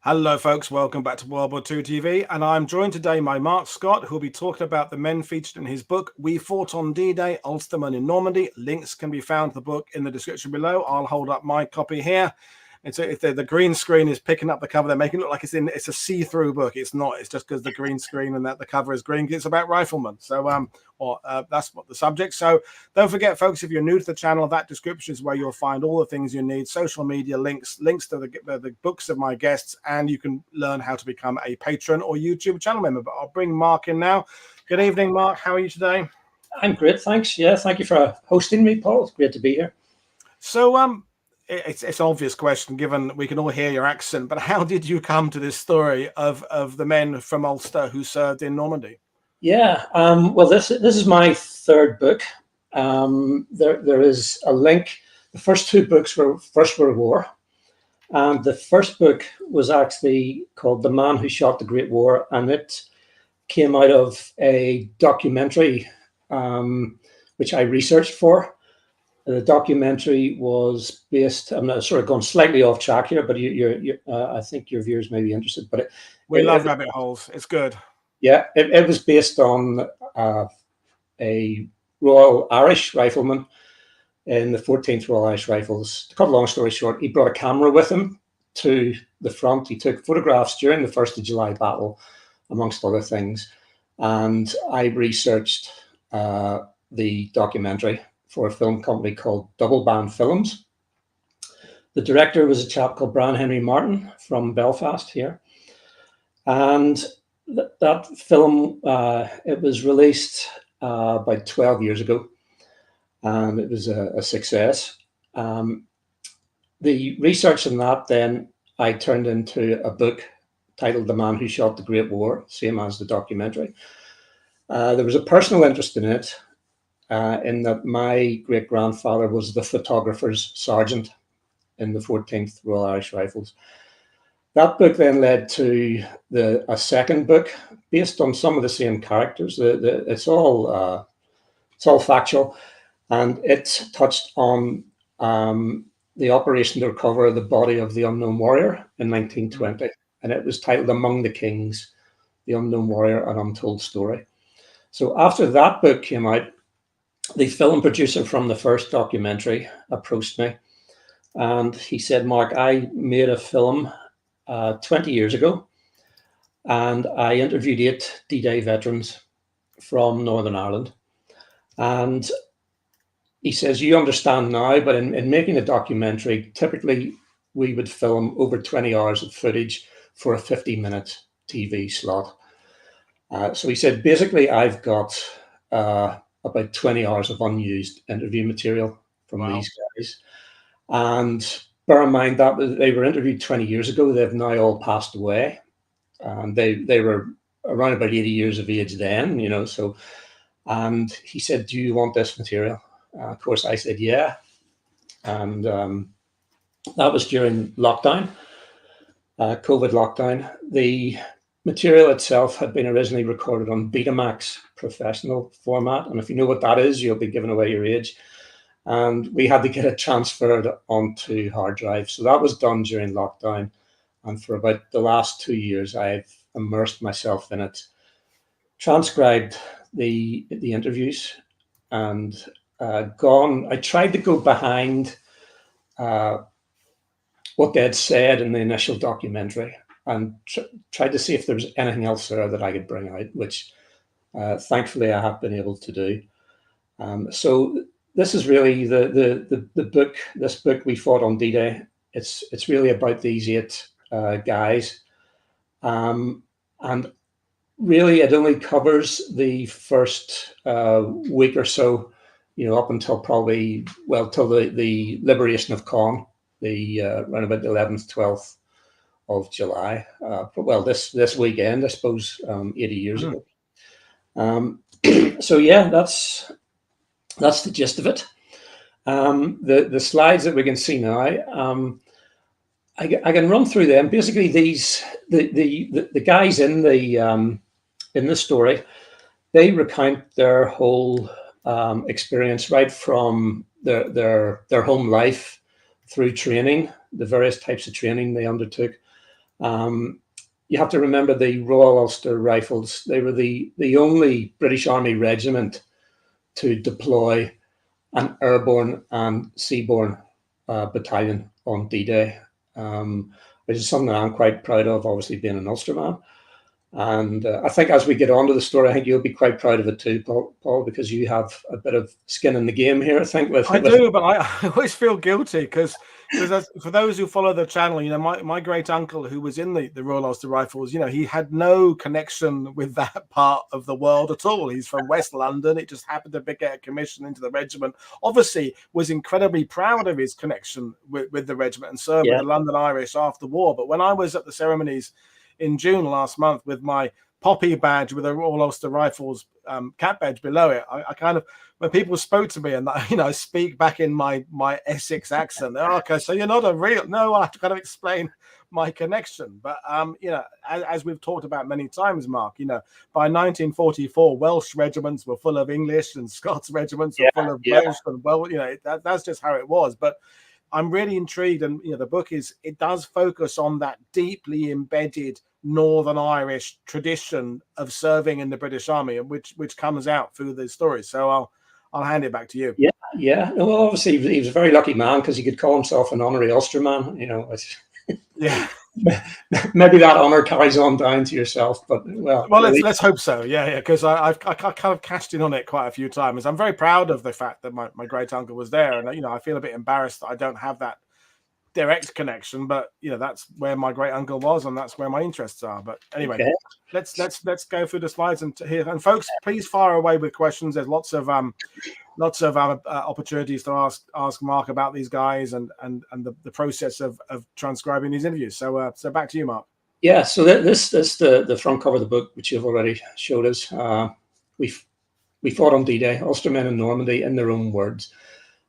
Hello, folks. Welcome back to World War II TV. And I'm joined today by Mark Scott, who will be talking about the men featured in his book, We Fought on D-Day, Ulstermen in Normandy. Links can be found to the book in the description below. I'll hold up my copy here. If the green screen is picking up the cover, they're making it look like it's a see-through book. It's not. It's just because the green screen and that the cover is green. It's about riflemen. So that's what the subject. So don't forget, folks, if you're new to the channel, that description is where you'll find all the things you need: social media links to the books of my guests, and you can learn how to become a patron or YouTube channel member. But I'll bring Mark in now. Good evening, Mark. How are you today? I'm great, thanks. Yeah, thank you for hosting me, Paul. It's great to be here. So it's an obvious question, given we can all hear your accent, but how did you come to this story of the men from Ulster who served in Normandy? Yeah, well, this is my third book. There is a link. The first two books were First World War, and the first book was actually called The Man Who Shot the Great War, and it came out of a documentary which I researched for. The documentary was based. I'm sort of going slightly off track here, but I think your viewers may be interested. But we love rabbit holes. It's good. Yeah, it was based on a Royal Irish rifleman in the 14th Royal Irish Rifles. To cut a long story short, he brought a camera with him to the front. He took photographs during the 1st of July battle, amongst other things. And I researched the documentary for a film company called DoubleBand Films. The director was a chap called Brian Henry Martin from Belfast here. And that film, it was released about 12 years ago, and it was a success. The research on that then I turned into a book titled The Man Who Shot the Great War, same as the documentary. There was a personal interest in it, in that my great-grandfather was the photographer's sergeant in the 14th Royal Irish Rifles. That book then led to a second book based on some of the same characters. It's all factual, and it touched on the operation to recover the body of the unknown warrior in 1920, and it was titled Among the Kings: The Unknown Warrior, An Untold Story. So after that book came out, the film producer from the first documentary approached me, and he said, Mark, I made a film 20 years ago, and I interviewed 8 D-Day veterans from Northern Ireland. And he says, you understand now, but in making a documentary, typically we would film over 20 hours of footage for a 50-minute TV slot. So he said, basically, I've got about 20 hours of unused interview material from these guys. And bear in mind that they were interviewed 20 years ago. They've now all passed away. And they were around about 80 years of age then, you know. So, and he said, do you want this material? Of course, I said, yeah. And that was during lockdown, COVID lockdown. The material itself had been originally recorded on Betamax professional format. And if you know what that is, you'll be giving away your age. And we had to get it transferred onto hard drive. So that was done during lockdown. And for about the last 2 years, I've immersed myself in it, transcribed the interviews, and I tried to go behind what they had said in the initial documentary, and tried to see if there was anything else there that I could bring out, which thankfully I have been able to do. So this is really the book. This book, We Fought on D-Day. It's really about these 8 guys, and really it only covers the first week or so, you know, up until probably, well, till the liberation of Caen, around about the 11th, 12th of July. Well, this weekend, I suppose, 80 years ago. So yeah, that's the gist of it. The slides that we can see now, I can run through them. Basically, the guys in the story, they recount their whole experience, right from their home life through training, the various types of training they undertook, You have to remember the Royal Ulster Rifles. They were the only British Army regiment to deploy an airborne and seaborne battalion on D-Day, which is something that I'm quite proud of, obviously being an Ulsterman. And I think as we get on to the story, I think you'll be quite proud of it too, Paul, because you have a bit of skin in the game here, I think. I do, but I always feel guilty because for those who follow the channel, you know, my great uncle who was in the Royal Ulster Rifles, you know, he had no connection with that part of the world at all. He's from West London. It just happened to get a commission into the regiment. Obviously, was incredibly proud of his connection with the regiment and served with the London Irish after war. But when I was at the ceremonies in June last month with my poppy badge with a Royal Ulster Rifles cap badge below it, I kind of, when people spoke to me and, you know, speak back in my Essex accent, oh, okay, so you're not a real, no, I have to kind of explain my connection. But, you know, as we've talked about many times, Mark, you know, by 1944, Welsh regiments were full of English and Scots regiments were full of Welsh and, well, you know, that's just how it was. But I'm really intrigued, and you know, the book it does focus on that deeply embedded Northern Irish tradition of serving in the British Army, which comes out through the story. So I'll hand it back to you. Yeah. Well, obviously he was a very lucky man because he could call himself an honorary Ulsterman. You know, yeah. Maybe that honor carries on down to yourself, but well, let's hope so. Yeah, because I kind of cashed in on it quite a few times. I'm very proud of the fact that my great uncle was there, and you know, I feel a bit embarrassed that I don't have that direct connection, but you know, that's where my great uncle was, and that's where my interests are. But anyway, let's go through the slides and here. And folks, please fire away with questions. There's lots of opportunities to ask Mark about these guys and the process of transcribing these interviews. So back to you, Mark. Yeah, so this the front cover of the book, which you've already showed us. We fought on D-Day, Ulstermen in Normandy, in their own words.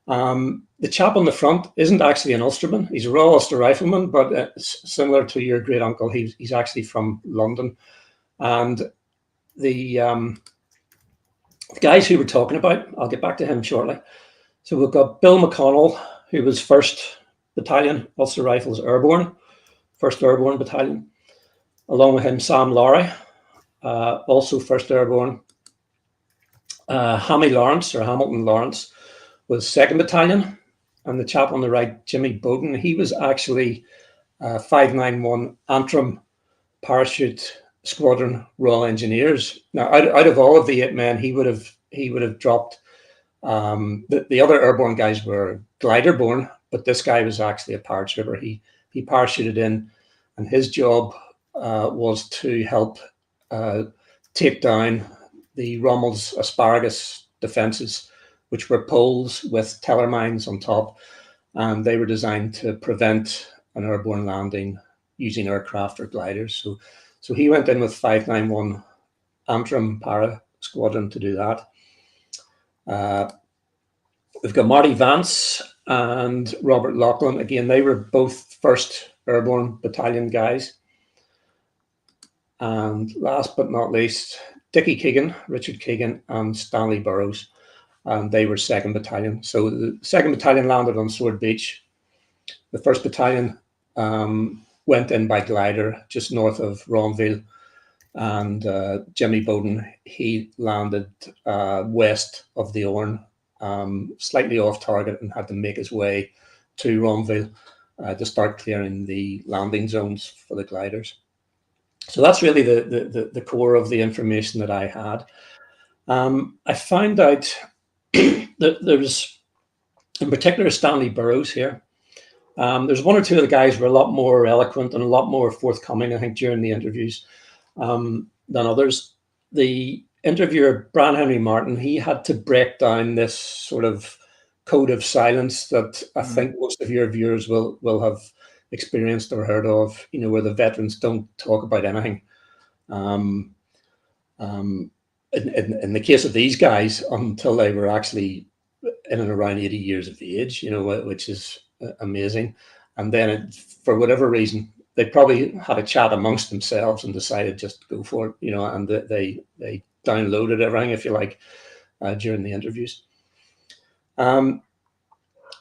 The chap on the front isn't actually an Ulsterman. He's a Royal Ulster Rifleman, but similar to your great uncle, he's actually from London. And the guys who we're talking about, I'll get back to him shortly. So we've got Bill McConnell, who was 1st Battalion, Ulster Rifles Airborne, 1st Airborne Battalion. Along with him, Sam Lowry, also 1st Airborne. Hamilton Lawrence was 2nd Battalion. And the chap on the right, Jimmy Bowden, he was actually 591 Antrim Parachute Squadron Royal Engineers. Now, out of all of the 8 men, he would have dropped. The other airborne guys were glider borne, but this guy was actually a paratrooper. He parachuted in, and his job was to help take down the Rommel's asparagus defences, which were poles with teller mines on top, and they were designed to prevent an airborne landing using aircraft or gliders. So he went in with 591 Antrim Para Squadron to do that. We've got Marty Vance and Robert Loughlin. Again, they were both 1st Airborne Battalion guys. And last but not least, Richard Keegan, and Stanley Burrows. And they were 2nd Battalion. So the 2nd Battalion landed on Sword Beach. The 1st Battalion went in by glider just north of Ronville. And Jimmy Bowden, he landed west of the Orne, slightly off target, and had to make his way to Ronville to start clearing the landing zones for the gliders. So that's really the core of the information that I had. I found out that there's, in particular, Stanley Burrows here. There's 1 or 2 of the guys who were a lot more eloquent and a lot more forthcoming, I think, during the interviews than others. The interviewer, Brian Henry Martin, he had to break down this sort of code of silence that I think most of your viewers will have experienced or heard of, you know, where the veterans don't talk about anything. In the case of these guys, until they were actually in and around 80 years of age, you know, which is amazing. And then for whatever reason, they probably had a chat amongst themselves and decided just to go for it, you know, and they downloaded everything, if you like, during the interviews.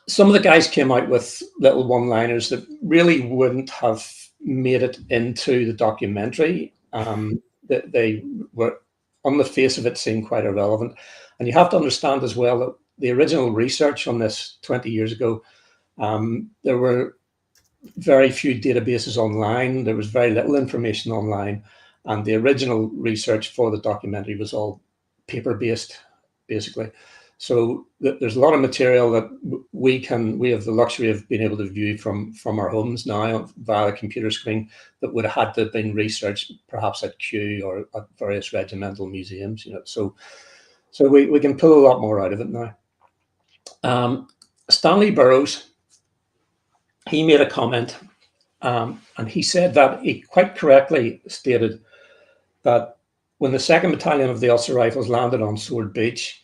Some of the guys came out with little one-liners that really wouldn't have, made it into the documentary. They were, on the face of it, seemed quite irrelevant. And you have to understand as well that the original research on this 20 years ago, there were very few databases online. There was very little information online. And the original research for the documentary was all paper-based, basically. So there's a lot of material that we have the luxury of being able to view from our homes now via a computer screen that would have had to have been researched perhaps at Kew or at various regimental museums, you know. So we can pull a lot more out of it now. Stanley Burrows, he made a comment, and he said that he quite correctly stated that when the 2nd Battalion of the Ulster Rifles landed on Sword Beach,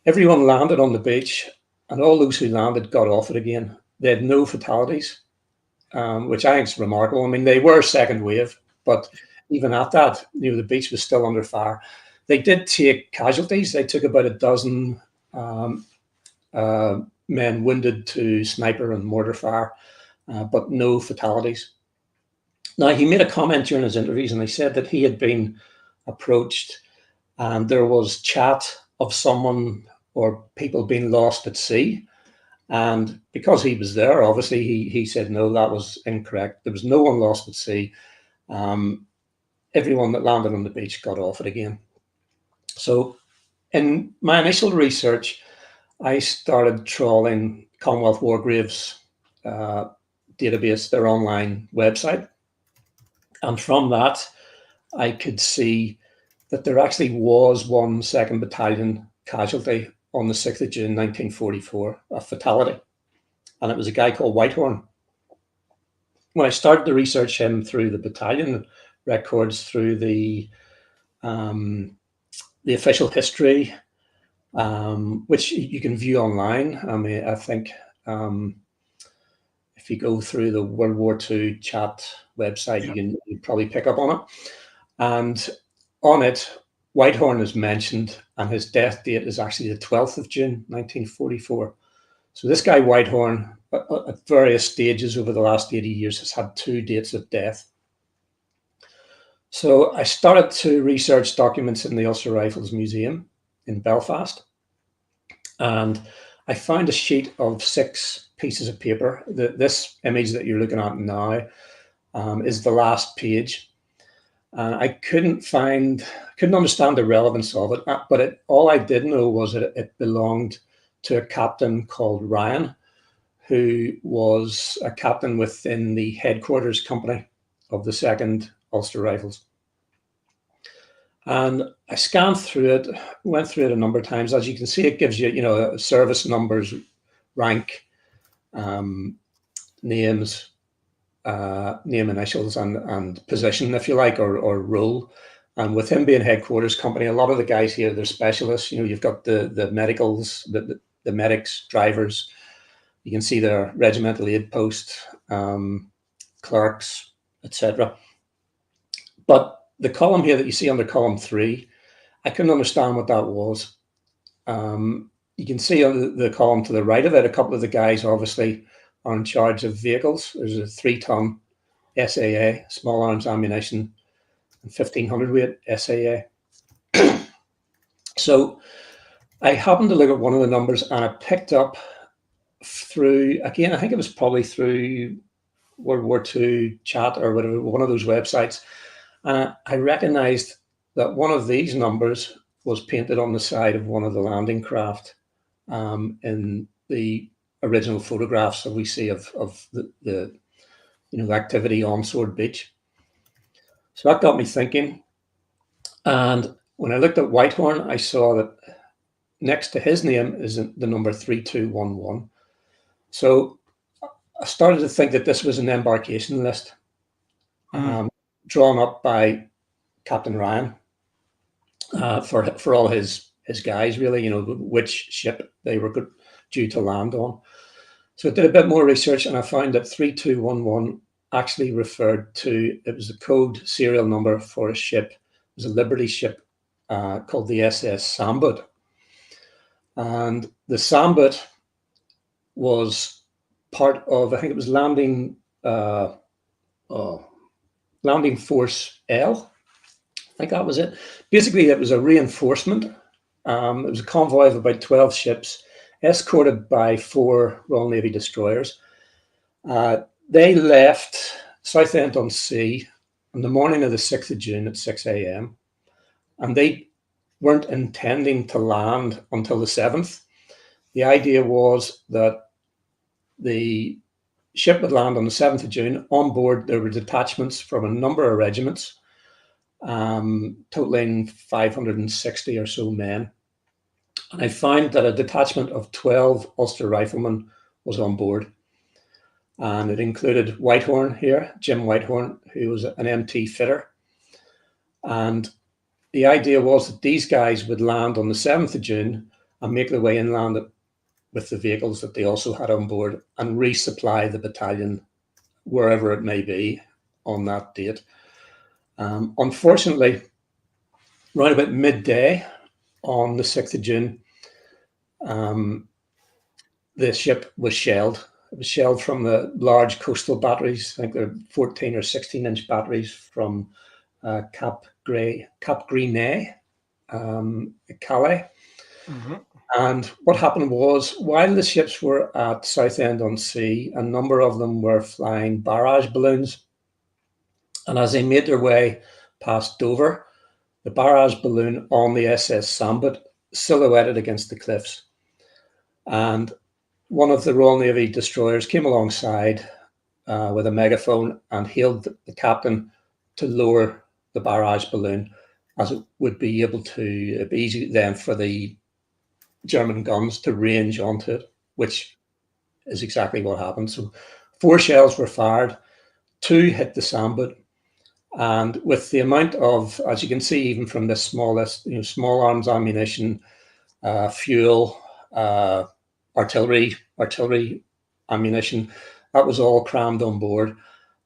everyone landed on the beach, and all those who landed got off it again. They had no fatalities, which I think is remarkable. I mean, they were second wave, but even at that, you know, the beach was still under fire. They did take casualties. They took about a dozen men wounded to sniper and mortar fire, but no fatalities. Now, he made a comment during his interviews, and he said that he had been approached and there was chat of someone or people being lost at sea. And because he was there, obviously, he said, no, that was incorrect. There was no one lost at sea. Everyone that landed on the beach got off it again. So in my initial research, I started trawling Commonwealth War Graves database, their online website. And from that, I could see that there actually was one 2nd Battalion casualty on the 6th of June, 1944, a fatality. And it was a guy called Whitehorn. When I started to research him through the battalion records, through the official history, which you can view online. I mean, I think if you go through the World War II chat website, you can probably pick up on it. And on it, Whitehorn is mentioned, and his death date is actually the 12th of June, 1944. So this guy Whitehorn, at various stages over the last 80 years, has had 2 dates of death. So I started to research documents in the Ulster Rifles Museum in Belfast, and I found a sheet of 6 pieces of paper. This image that you're looking at now is the last page. And I couldn't understand the relevance of it, but all I did know was that it belonged to a captain called Ryan, who was a captain within the headquarters company of the 2nd Ulster Rifles. And I scanned through it, went through it a number of times. As you can see, it gives you, you know, service numbers, rank, names, name initials and position, if you like, or role. And with him being headquarters company, a lot of the guys here, they're specialists. You know, you've got the medicals, the medics, drivers. You can see their regimental aid post, clerks, etc. But the column here that you see under column 3, I couldn't understand what that was. You can see on the column to the right of it, a couple of the guys obviously are in charge of vehicles. There's a 3-ton SAA, small arms ammunition, and 1,500 weight SAA. So I happened to look at one of the numbers, and I picked up through, again, I think it was probably through World War II chat or whatever, one of those websites. And I recognized that one of these numbers was painted on the side of one of the landing craft in the original photographs that we see of the you know, the activity on Sword Beach. So that got me thinking. And when I looked at Whitehorn, I saw that next to his name is the number 3211. So I started to think that this was an embarkation list drawn up by Captain Ryan for all his guys, really, you know, which ship they were due to land on. So I did a bit more research, and I found that 3211 actually referred to, it was the code serial number for a ship. It was a Liberty ship called the SS Sambit. And the Sambit was part of, I think it was landing Landing Force L. I think that was it. Basically, it was a reinforcement. It was a convoy of about 12 ships, escorted by 4 Royal Navy destroyers. They left Southend-on-Sea on the morning of the 6th of June at 6 a.m. And they weren't intending to land until the 7th. The idea was that the ship would land on the 7th of June. On board, there were detachments from a number of regiments, totaling 560 or so men. And I found that a detachment of 12 Ulster riflemen was on board. And it included Whitehorn here, Jim Whitehorn, who was an MT fitter. And the idea was that these guys would land on the 7th of June and make their way inland with the vehicles that they also had on board and resupply the battalion wherever it may be on that date. Unfortunately, right about midday on the 6th of June, the ship was shelled. It was shelled from the large coastal batteries. I think they're 14 or 16-inch batteries from Cap Greenay, Calais. Mm-hmm. And what happened was, while the ships were at Southend-on-Sea, a number of them were flying barrage balloons. And as they made their way past Dover, the barrage balloon on the SS Sambit silhouetted against the cliffs. And one of the Royal Navy destroyers came alongside with a megaphone and hailed the captain to lower the barrage balloon, as it would be able to be easy then for the German guns to range onto it, which is exactly what happened. So 4 shells were fired, 2 hit the Sambit, and with the amount of, as you can see, even from this smallest, small arms ammunition, fuel, artillery ammunition, that was all crammed on board,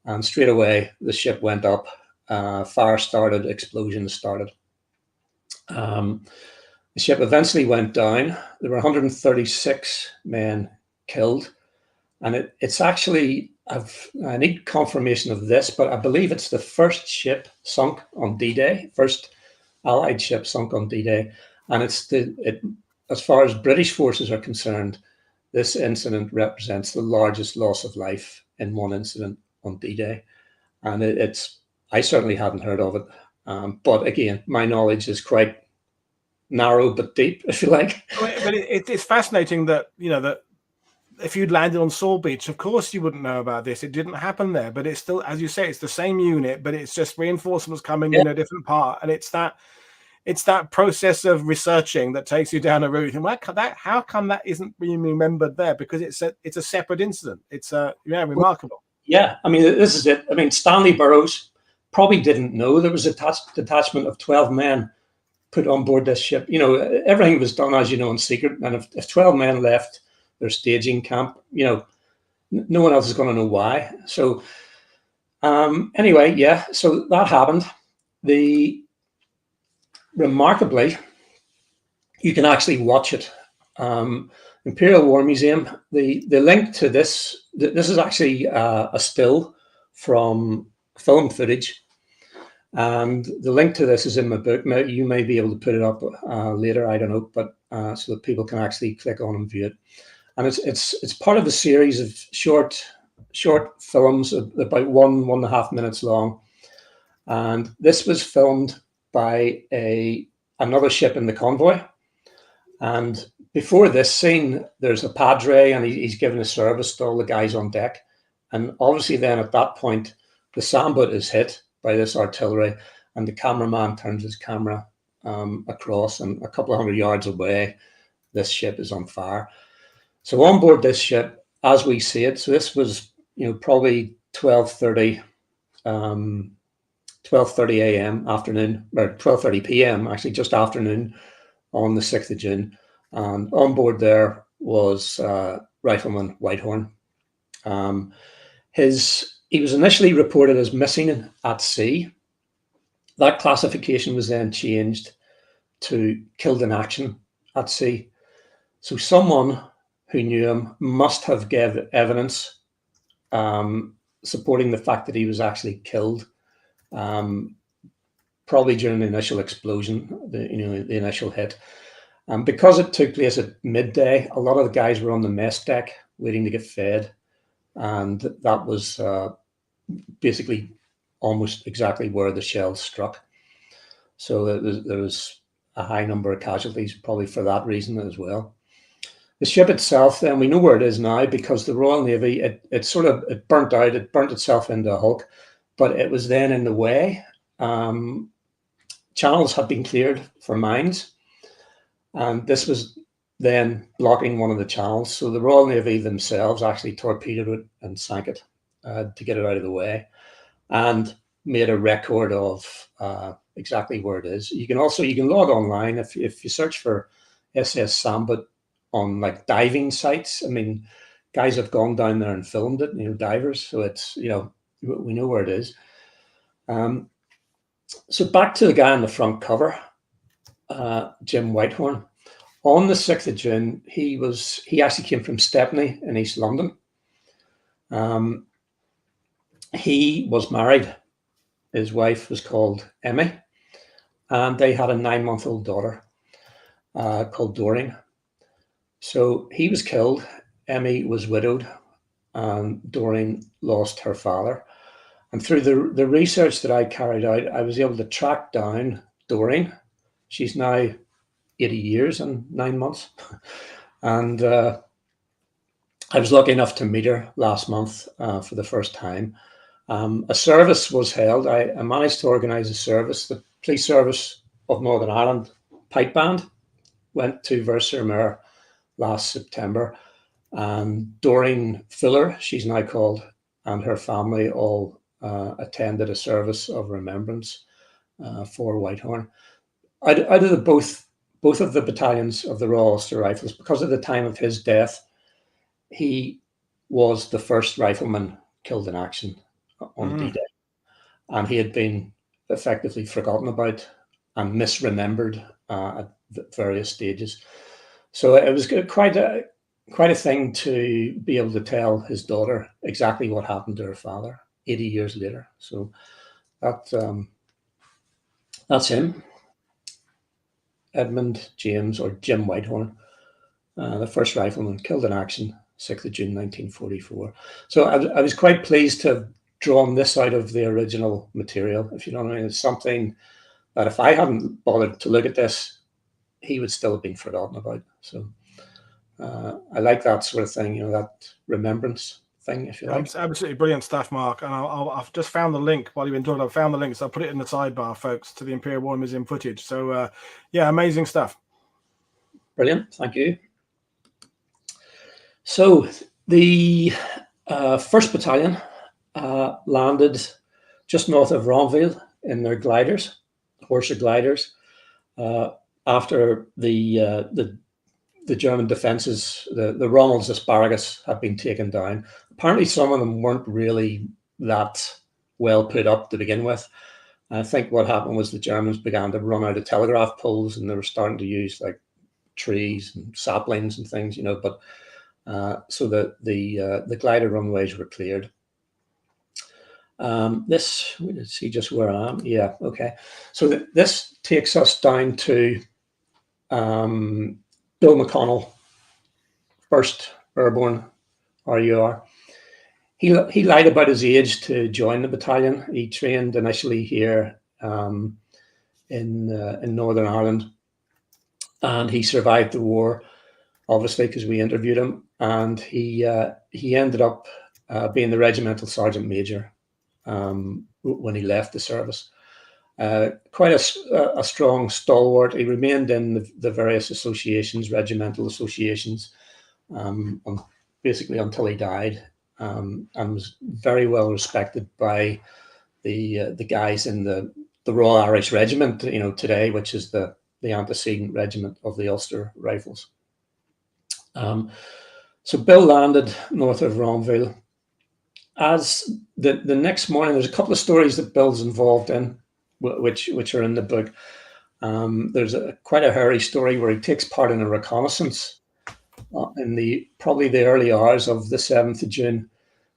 and straight away the ship went up. Fire started, explosions started. The ship eventually went down. There were 136 men killed, and it's actually, I need confirmation of this, but I believe it's the first ship sunk on D-Day, first Allied ship sunk on D-Day, and as far as British forces are concerned, this incident represents the largest loss of life in one incident on D-Day, and I certainly hadn't heard of it. But again, my knowledge is quite narrow but deep, if you like. But it's fascinating that, that if you'd landed on Saul Beach, of course you wouldn't know about this. It didn't happen there, but it's still, as you say, it's the same unit, but it's just reinforcements coming in a different part, and it's that process of researching that takes you down a route. And how come that isn't being remembered there? Because it's a separate incident. It's remarkable. Yeah, I mean, this is it. I mean, Stanley Burrows probably didn't know there was a detachment of 12 men put on board this ship. Everything was done, as you know, in secret. And if 12 men left their staging camp, no one else is going to know why. So anyway, yeah, so that happened. Remarkably, you can actually watch it. Imperial War Museum, the link to this is actually a still from film footage. And the link to this is in my book. You may be able to put it up later, I don't know, but so that people can actually click on and view it. And it's part of a series of short films, about 1.5 minutes long. And this was filmed by another ship in the convoy. And before this scene, there's a padre, and he's giving a service to all the guys on deck. And obviously then at that point, the Sambit is hit by this artillery, and the cameraman turns his camera across, and a couple of 100 yards away, this ship is on fire. So on board this ship, as we see it, so this was probably 12:30 a.m. afternoon, or 12:30 p.m. actually, just afternoon on the 6th of June. And on board there was Rifleman Whitehorn. He was initially reported as missing at sea. That classification was then changed to killed in action at sea. So someone who knew him must have given evidence supporting the fact that he was actually killed, probably during the initial explosion, the initial hit. Because it took place at midday, a lot of the guys were on the mess deck waiting to get fed, and that was basically almost exactly where the shells struck. So there was a high number of casualties, probably for that reason as well. The ship itself, then, we know where it is now because the Royal Navy, it burnt out, it burnt itself into a hulk, but it was then in the way. Channels had been cleared for mines, and this was then blocking one of the channels. So the Royal Navy themselves actually torpedoed it and sank it to get it out of the way, and made a record of exactly where it is. You can log online if you search for SS Sambit on like diving sites. I mean, guys have gone down there and filmed it, divers. So it's, we know where it is. So back to the guy on the front cover, Jim Whitehorn. On the 6th of June, he actually came from Stepney in East London. He was married. His wife was called Emmy, and they had a 9-month-old daughter called Doreen. So he was killed. Emmy was widowed, and Doreen lost her father. And through the research that I carried out, I was able to track down Doreen. She's now 80 years and 9 months. And I was lucky enough to meet her last month for the first time. A service was held. I managed to organise a service. The Police Service of Northern Ireland Pipe Band went to Ulstermen last September. Doreen Fuller, she's now called, and her family all attended a service of remembrance for Whitehorn. Out of the both of the battalions of the Royal Ulster Rifles, because at the time of his death, he was the first rifleman killed in action on D-Day, and he had been effectively forgotten about and misremembered at various stages. So it was quite a thing to be able to tell his daughter exactly what happened to her father 80 years later. So that's him, Edmund James, or Jim Whitehorn, the first rifleman killed in action, 6th of June 1944. So I was quite pleased to have drawn this out of the original material, if you know what I mean. It's something that if I hadn't bothered to look at this, he would still have been forgotten about. So I like that sort of thing, that remembrance thing, if you like. It's absolutely brilliant stuff, Mark. And I've just found the link while you've been talking. I've found the link, so I'll put it in the sidebar, folks, to the Imperial War Museum footage. So, yeah, amazing stuff. Brilliant. Thank you. So the 1st Battalion landed just north of Ronville in their gliders, Horsa gliders, after the German defences, the Rommel's asparagus had been taken down. Apparently some of them weren't really that well put up to begin with. I think what happened was the Germans began to run out of telegraph poles, and they were starting to use like trees and saplings and things, but so the glider runways were cleared. Let's see just where I am. Yeah, okay. So this takes us down to Bill McConnell, 1st Airborne RUR. He lied about his age to join the battalion. He trained initially here in Northern Ireland, and he survived the war, obviously, because we interviewed him. And he ended up being the regimental sergeant major when he left the service. Quite a strong stalwart. He remained in the various associations, regimental associations, basically until he died, and was very well respected by the guys in the Royal Irish Regiment, today, which is the antecedent regiment of the Ulster Rifles. So Bill landed north of Ronville. As the next morning, there's a couple of stories that Bill's involved in, which are in the book. There's quite a hairy story where he takes part in a reconnaissance in probably the early hours of the 7th of June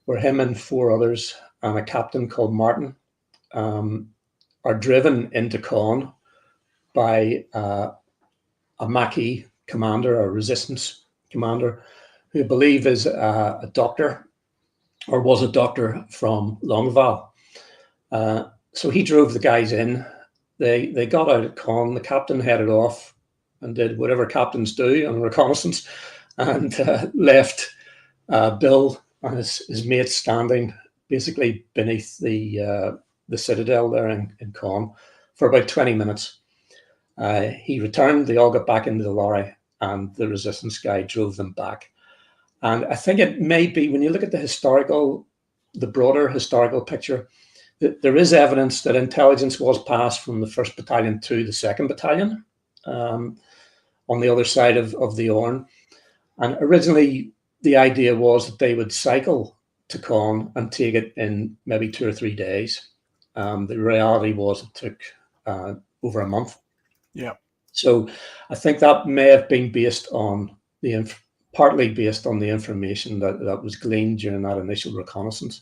where him and 4 others and a captain called Martin are driven into Caen by a Maquis commander, a resistance commander, who I believe is a doctor, or was a doctor from Longueval. So he drove the guys in. They got out at Caen. The captain headed off and did whatever captains do on reconnaissance, and left Bill and his mates standing basically beneath the citadel there in Caen for about 20 minutes. He returned. They all got back into the lorry, and the resistance guy drove them back. And I think it may be, when you look at the broader historical picture, that there is evidence that intelligence was passed from the 1st Battalion to the 2nd Battalion on the other side of the Orne. And originally, the idea was that they would cycle to Caen and take it in maybe 2 or 3 days. The reality was it took over a month. Yeah. So I think that may have been based on partly based on the information that was gleaned during that initial reconnaissance,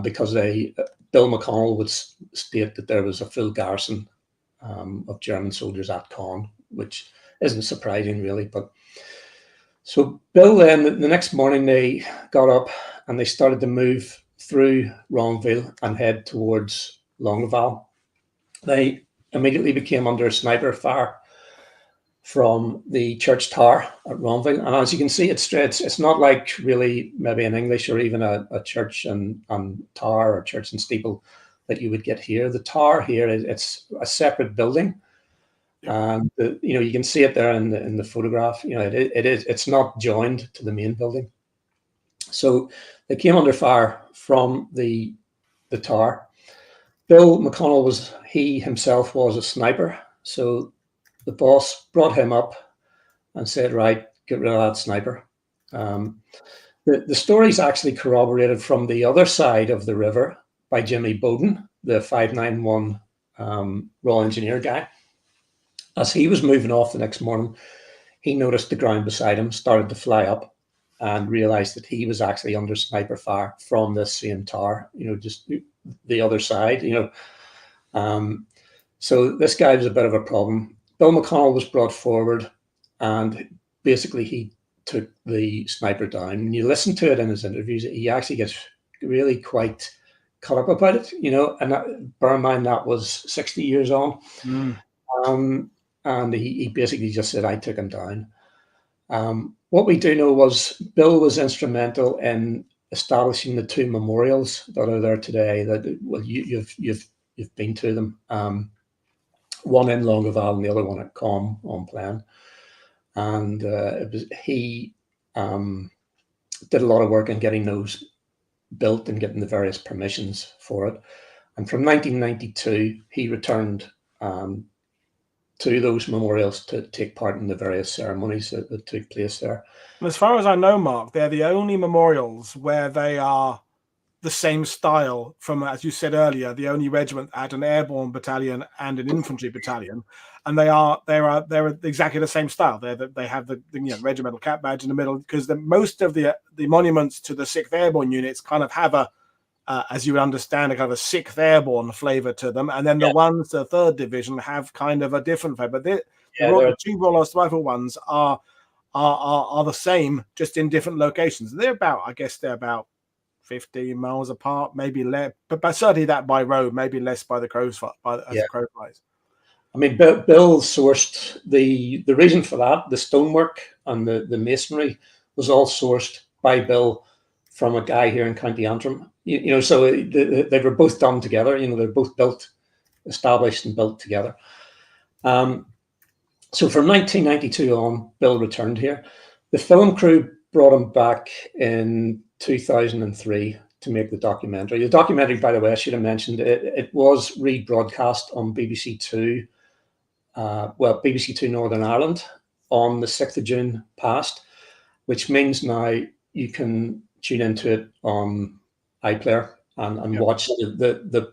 because Bill McConnell would state that there was a full garrison of German soldiers at Caen, which isn't surprising really. But so Bill, then the next morning they got up and they started to move through Ronville and head towards Longueval. They immediately became under sniper fire from the church tower at Ronville. And as you can see, it's not like really maybe an English or even a church and tower or church and steeple that you would get here. The tower here, it's a separate building. And you can see it there in the photograph. It's not joined to the main building. So they came under fire from the tower. Bill McConnell himself was a sniper. So the boss brought him up and said, right, get rid of that sniper. The story's actually corroborated from the other side of the river by Jimmy Bowden, the 591 Royal Engineer guy. As he was moving off the next morning, he noticed the ground beside him started to fly up and realized that he was actually under sniper fire from this same tower, just the other side, So this guy was a bit of a problem. Bill McConnell was brought forward, and basically he took the sniper down. When you listen to it in his interviews, he actually gets really quite cut up about it, and bear in mind that was 60 years on. And he basically just said, I took him down. What we do know was Bill was instrumental in establishing the 2 memorials that are there today. That, well, you've been to them. One in Longueval and the other one at Caen on Plain. And he did a lot of work in getting those built and getting the various permissions for it. And from 1992, he returned to those memorials to take part in the various ceremonies that took place there. And as far as I know, Mark, they're the only memorials where they are the same style from, as you said earlier, the only regiment had an airborne battalion and an infantry battalion, and they're exactly the same style. They have the regimental cap badge in the middle, because most of the monuments to the 6th Airborne units kind of have as you understand, a kind of a 6th Airborne flavour to them, and then the ones, the 3rd Division, have kind of a different flavour. But the 2 Royal Rifle ones are the same, just in different locations. They're about 15 miles apart, maybe less, but certainly that by road, maybe less by the crow flies. I mean, Bill sourced the reason for that. The stonework and the masonry was all sourced by Bill from a guy here in County Antrim. So they were both done together. They're both established and built together. So from 1992 on, Bill returned here. The film crew brought him back in 2003 to make the documentary. The documentary, by the way, I should have mentioned, it was rebroadcast on BBC Two, BBC Two Northern Ireland on the 6th of June past, which means now you can tune into it on iPlayer and watch the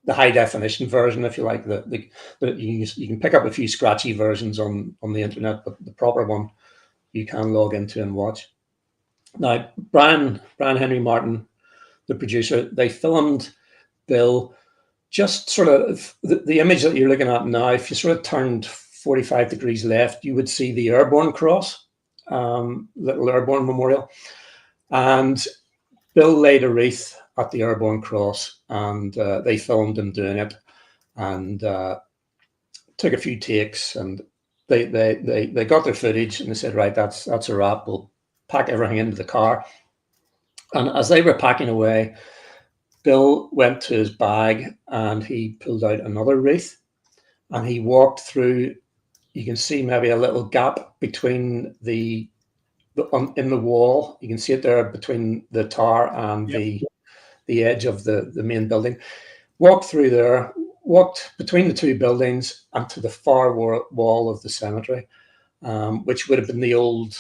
high definition version, if you like. You can pick up a few scratchy versions on the internet, but the proper one you can log into and watch. Now, Brian Henry Martin the producer, they filmed Bill just sort of the image that you're looking at now. If you sort of turned 45 degrees left, you would see the Airborne Cross, little Airborne Memorial. And Bill laid a wreath at the Airborne Cross, and they filmed him doing it, and took a few takes, and they got their footage, and they said, right, that's a wrap. We'll pack everything into the car. And as they were packing away, Bill went to his bag and he pulled out another wreath, and he walked through. You can see maybe a little gap between in the wall. You can see it there between the tower and the edge of the main building. Walked through there, walked between the two buildings and to the far wall of the cemetery, which would have been the old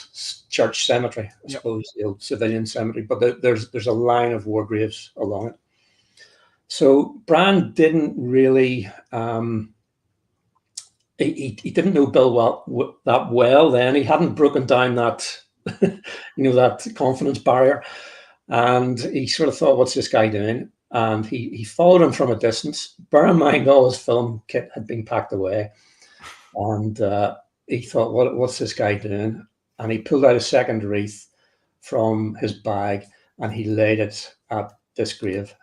church cemetery, I suppose, the old civilian cemetery. But there's a line of war graves along it. So Brian didn't really, he didn't know Bill that well then. He hadn't broken down that, that confidence barrier. And he sort of thought, what's this guy doing? And he followed him from a distance. Bear in mind, all his film kit had been packed away. And he thought, what's this guy doing? And he pulled out a second wreath from his bag and he laid it at this grave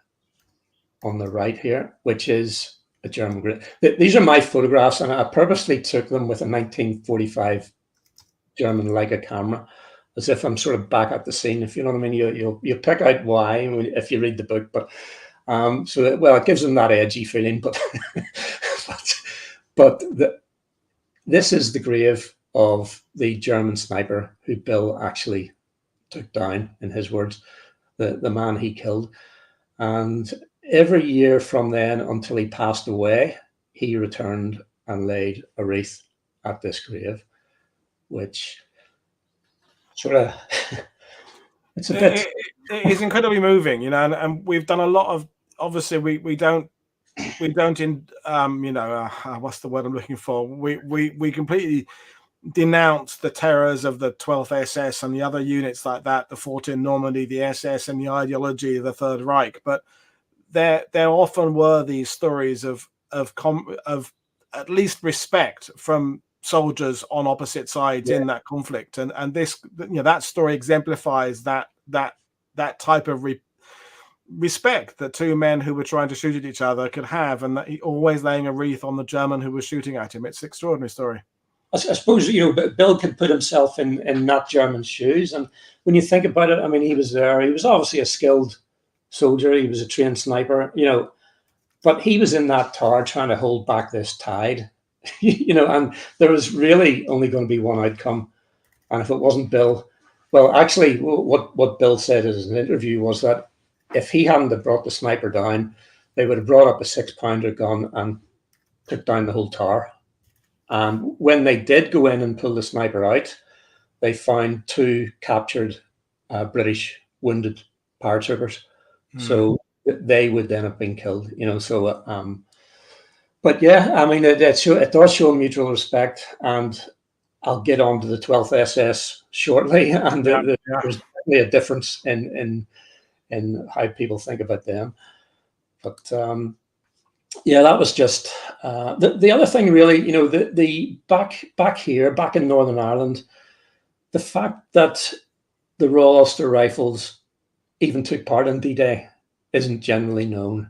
on the right here, which is a German grave. These are my photographs, and I purposely took them with a 1945 German Leica camera, as if I'm sort of back at the scene, if you know what I mean. You pick out why if you read the book, but it gives them that edgy feeling. But this is the grave of the German sniper who Bill actually took down, in his words, the man he killed. And every year from then until he passed away, he returned and laid a wreath at this grave, which sort of it's a bit. It's incredibly moving, and we've done a lot of. Obviously, we don't what's the word I'm looking for? We completely denounce the terrors of the 12th SS and the other units like that, the fought in Normandy, the SS, and the ideology of the Third Reich, but there often were these stories of at least respect from soldiers on opposite sides in that conflict, and this that story exemplifies that type of respect that two men who were trying to shoot at each other could have, and that he always laying a wreath on the German who was shooting at him. It's an extraordinary story. I suppose Bill could put himself in that German's shoes, and when you think about it, I mean, he was there. He was obviously a skilled soldier. He was a trained sniper, but he was in that tower trying to hold back this tide, and there was really only going to be one outcome. And if it wasn't Bill, well, actually, what Bill said in an interview was that if he hadn't have brought the sniper down, they would have brought up a 6-pounder gun and took down the whole tower. And when they did go in and pull the sniper out, they found 2 captured British wounded paratroopers. So they would then have been killed, but yeah, I mean, it does show mutual respect, and I'll get on to the 12th SS shortly, and there's definitely a difference in how people think about them. But that was just the other thing, really, the back here, back in Northern Ireland, the fact that the Royal Ulster Rifles even took part in D-Day isn't generally known.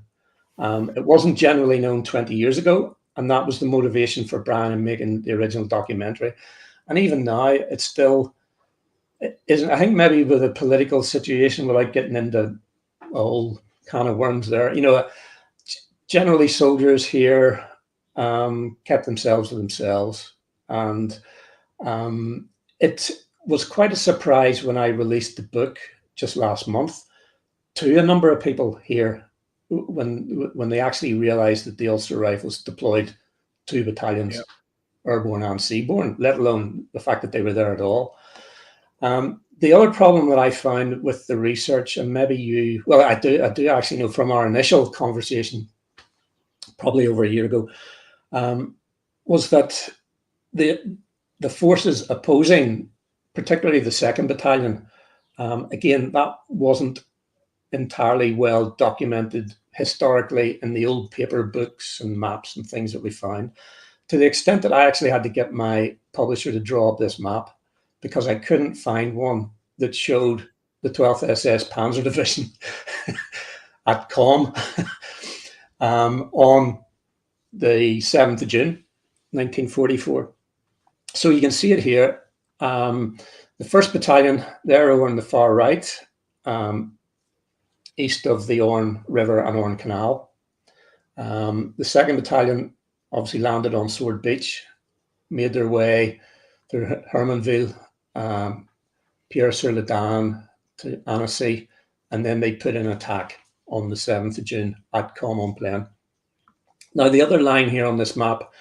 It wasn't generally known 20 years ago, and that was the motivation for Brian in making the original documentary. And even now, it still isn't. I think maybe with the political situation, without getting into a whole can of worms there, generally soldiers here kept themselves to themselves. And it was quite a surprise when I released the book just last month to a number of people here when they actually realized that the Ulster Rifles deployed 2 battalions, airborne and seaborne, let alone the fact that they were there at all. The other problem that I found with the research, and maybe I do actually know from our initial conversation, probably over a year ago, was that the forces opposing, particularly the 2nd Battalion, again, that wasn't entirely well documented historically in the old paper books and maps and things that we found, to the extent that I actually had to get my publisher to draw up this map because I couldn't find one that showed the 12th SS Panzer Division at Com on the 7th of June, 1944. So you can see it here. The 1st Battalion, they're over on the far right, east of the Orne River and Orne Canal. The 2nd Battalion obviously landed on Sword Beach, made their way through Hermanville, Pierre-sur-le-Dan to Annecy, and then they put in an attack on the 7th of June at Caumont-Plain. Now, the other line here on this map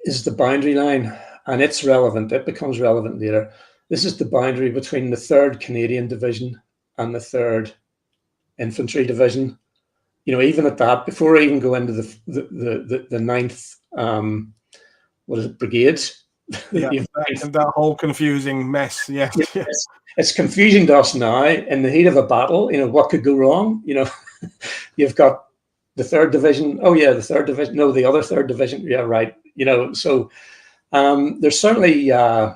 is the boundary line, and it's relevant. It becomes relevant later. This is the boundary between the 3rd Canadian Division and the 3rd Infantry Division. You know, even at that, before I even go into the 9th, what is it, brigades? Yeah, that whole confusing mess. Yeah. It's confusing to us now in the heat of a battle. You know, what could go wrong? You know, you've got the 3rd Division. Oh yeah, the 3rd Division. No, the other 3rd Division. Yeah, right. You know, so there's certainly I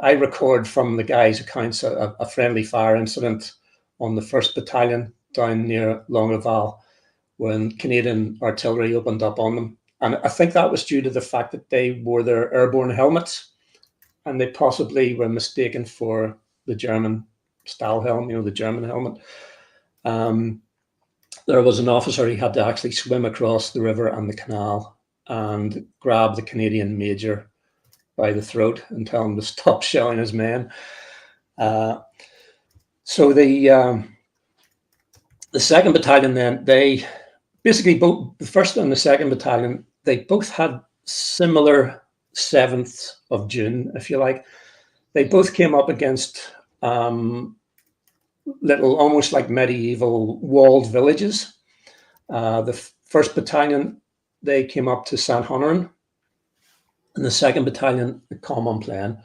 record from the guys' accounts a friendly fire incident on the 1st Battalion down near Longueval when Canadian artillery opened up on them. And I think that was due to the fact that they wore their airborne helmets and they possibly were mistaken for the German style helmet, you know, the German helmet. There was an officer, he had to actually swim across the river and the canal and grab the Canadian major by the throat and tell him to stop shelling his men. So the 2nd Battalion then, they basically both, the 1st and the 2nd Battalion, they both had similar 7th of June, if you like. They both came up against little, almost like medieval walled villages. The 1st Battalion, they came up to St. Honorin, and the 2nd Battalion at Caumont-Plain.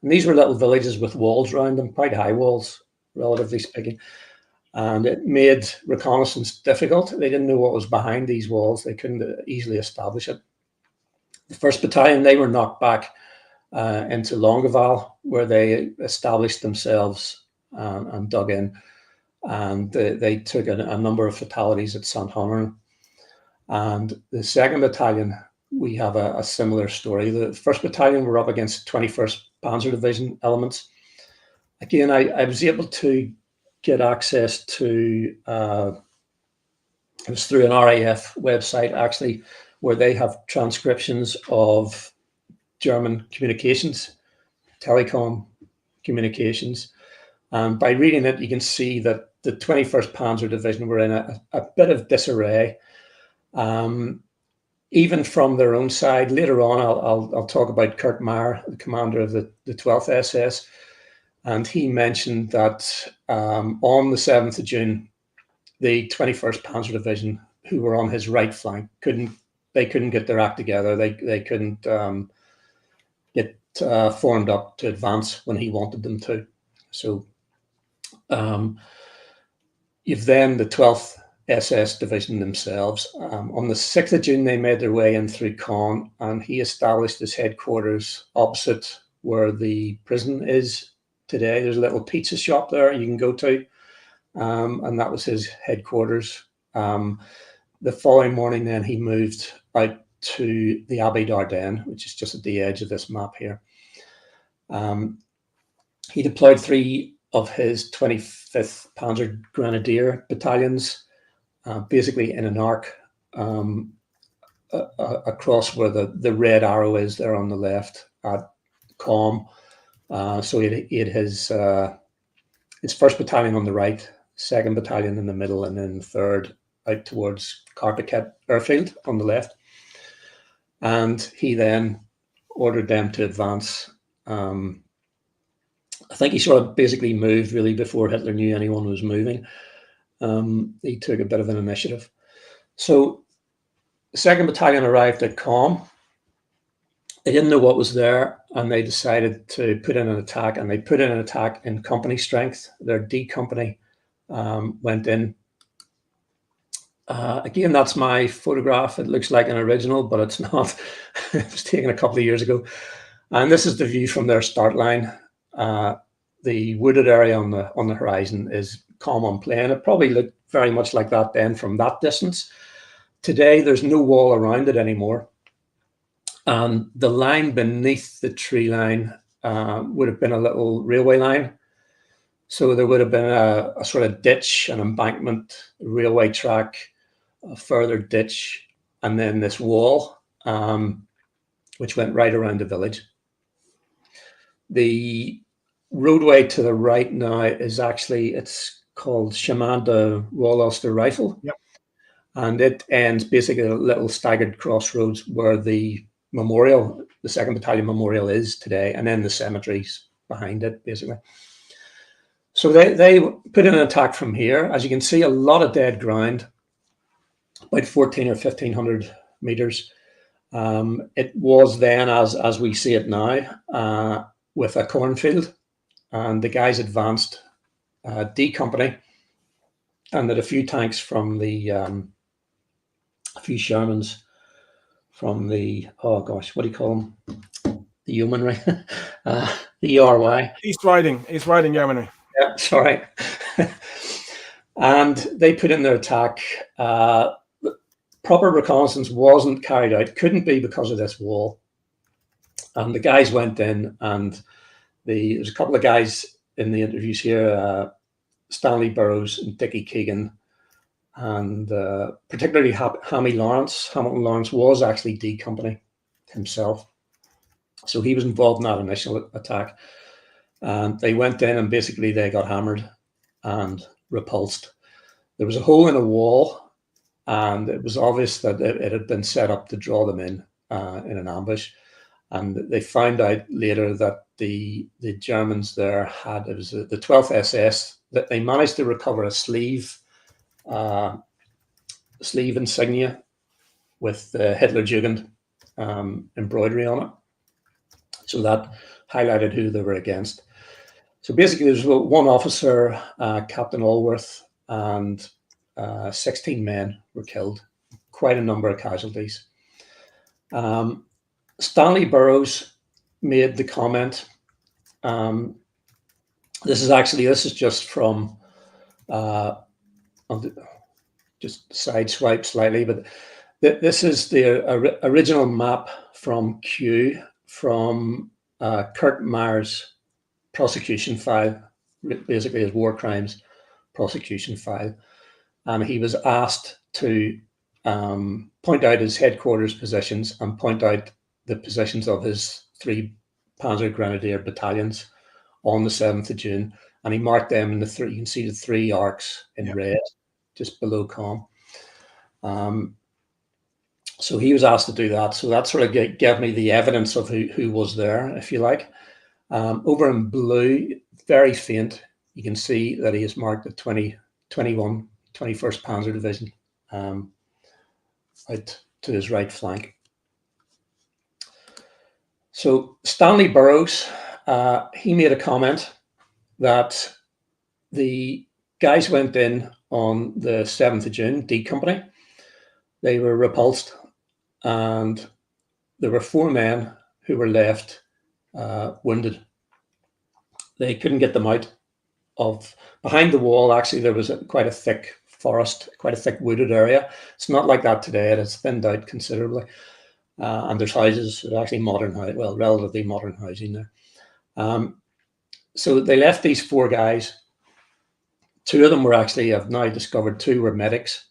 And these were little villages with walls around them, quite high walls, relatively speaking. And it made reconnaissance difficult. They didn't know what was behind these walls. They couldn't easily establish it. The 1st Battalion, they were knocked back into Longueval, where they established themselves and dug in. And they took a number of fatalities at St. Honorin. And the 2nd Battalion, we have a similar story. The 1st Battalion were up against 21st Panzer Division elements. Again, I was able to get access to, it was through an RAF website actually, where they have transcriptions of German communications, telecom communications. And by reading it, you can see that the 21st Panzer Division were in a bit of disarray. Even from their own side. Later on, I'll talk about Kurt Meyer, the commander of the 12th SS. And he mentioned that on the 7th of June, the 21st Panzer Division, who were on his right flank, couldn't get their act together. They couldn't get formed up to advance when he wanted them to. So you've then the 12th SS Division themselves. On the 6th of June, they made their way in through Caen, and he established his headquarters opposite where the prison is today. There's a little pizza shop there you can go to, and that was his headquarters. The following morning, then, he moved out to the Abbey d'Ardenne, which is just at the edge of this map here. He deployed 3 of his 25th Panzer Grenadier battalions, basically in an arc across where the red arrow is there on the left at Com. So he had his 1st Battalion on the right, 2nd Battalion in the middle, and then 3rd out towards Carpiquet Airfield on the left. And he then ordered them to advance. I think he sort of basically moved really before Hitler knew anyone was moving. He took a bit of an initiative. So the 2nd Battalion arrived at Com. They didn't know what was there, and they decided to put in an attack, and they put in an attack in company strength. Their D company went in. Again, that's my photograph. It looks like an original, but it's not. It was taken a couple of years ago. And this is the view from their start line. The wooded area on the horizon is common plain. It probably looked very much like that then from that distance. Today, there's no wall around it anymore. And the line beneath the tree line would have been a little railway line. So there would have been a sort of ditch, an embankment, railway track, a further ditch, and then this wall, which went right around the village. The roadway to the right now is actually, it's called Chemin de Royal Ulster Rifle. Yep. And it ends basically at a little staggered crossroads where the memorial, the 2nd Battalion Memorial is today, and then the cemeteries behind it, basically. So they put in an attack from here. As you can see, a lot of dead ground, about 14 or 1500 meters. It was then, as we see it now, with a cornfield, and the guys advanced D Company, and that a few tanks from the, a few Shermans from the, oh gosh, what do you call them? The Yeomanry, the ERY. East Riding Yeomanry. Yeah, sorry. And they put in their attack. Proper reconnaissance wasn't carried out, couldn't be because of this wall. And the guys went in, and there's a couple of guys in the interviews here, Stanley Burrows and Dickie Keegan, and particularly Hamilton Lawrence was actually D Company himself. So he was involved in that initial attack. And they went in, and basically they got hammered and repulsed. There was a hole in a wall, and it was obvious that it had been set up to draw them in an ambush. And they found out later that the Germans there had, it was the 12th SS, that they managed to recover a sleeve insignia with the Hitlerjugend embroidery on it. So that highlighted who they were against. So basically, there's one officer, Captain Allworth, and 16 men were killed, quite a number of casualties. Stanley Burrows made the comment. This is just from, just sideswipe slightly, but this is the original map from Kew from Kurt Meyer's prosecution file, basically his war crimes prosecution file. And he was asked to point out his headquarters positions and point out the positions of his 3 Panzer Grenadier battalions on the 7th of June. And he marked them in the 3, you can see the 3 arcs in red, just below Com. So he was asked to do that. So that sort of gave me the evidence of who was there, if you like. Over in blue, very faint, you can see that he is marked at 21, 21st Panzer Division, out to his right flank. So Stanley Burrows, he made a comment that the guys went in on the 7th of June, D Company. They were repulsed, and there were 4 men who were left wounded. They couldn't get them out of behind the wall. Actually, there was quite a thick forest, quite a thick wooded area. It's not like that today. It has thinned out considerably. And there's houses, there's actually modern, well, relatively modern housing there. So they left these 4 guys. 2 of them were actually, I've now discovered, 2 were medics,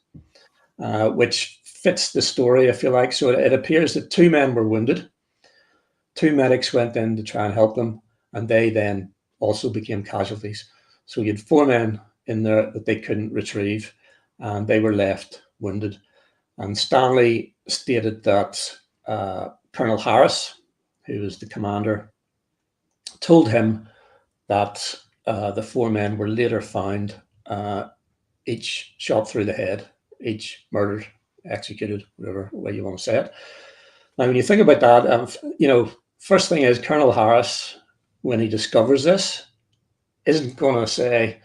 which fits the story, if you like. So it appears that 2 men were wounded. 2 medics went in to try and help them, and they then also became casualties. So you had 4 men in there that they couldn't retrieve, and they were left wounded. And Stanley stated that Colonel Harris, who was the commander, told him that the 4 men were later found, each shot through the head, each murdered, executed, whatever way you want to say it. Now, when you think about that, you know, first thing is Colonel Harris, when he discovers this, isn't going to say,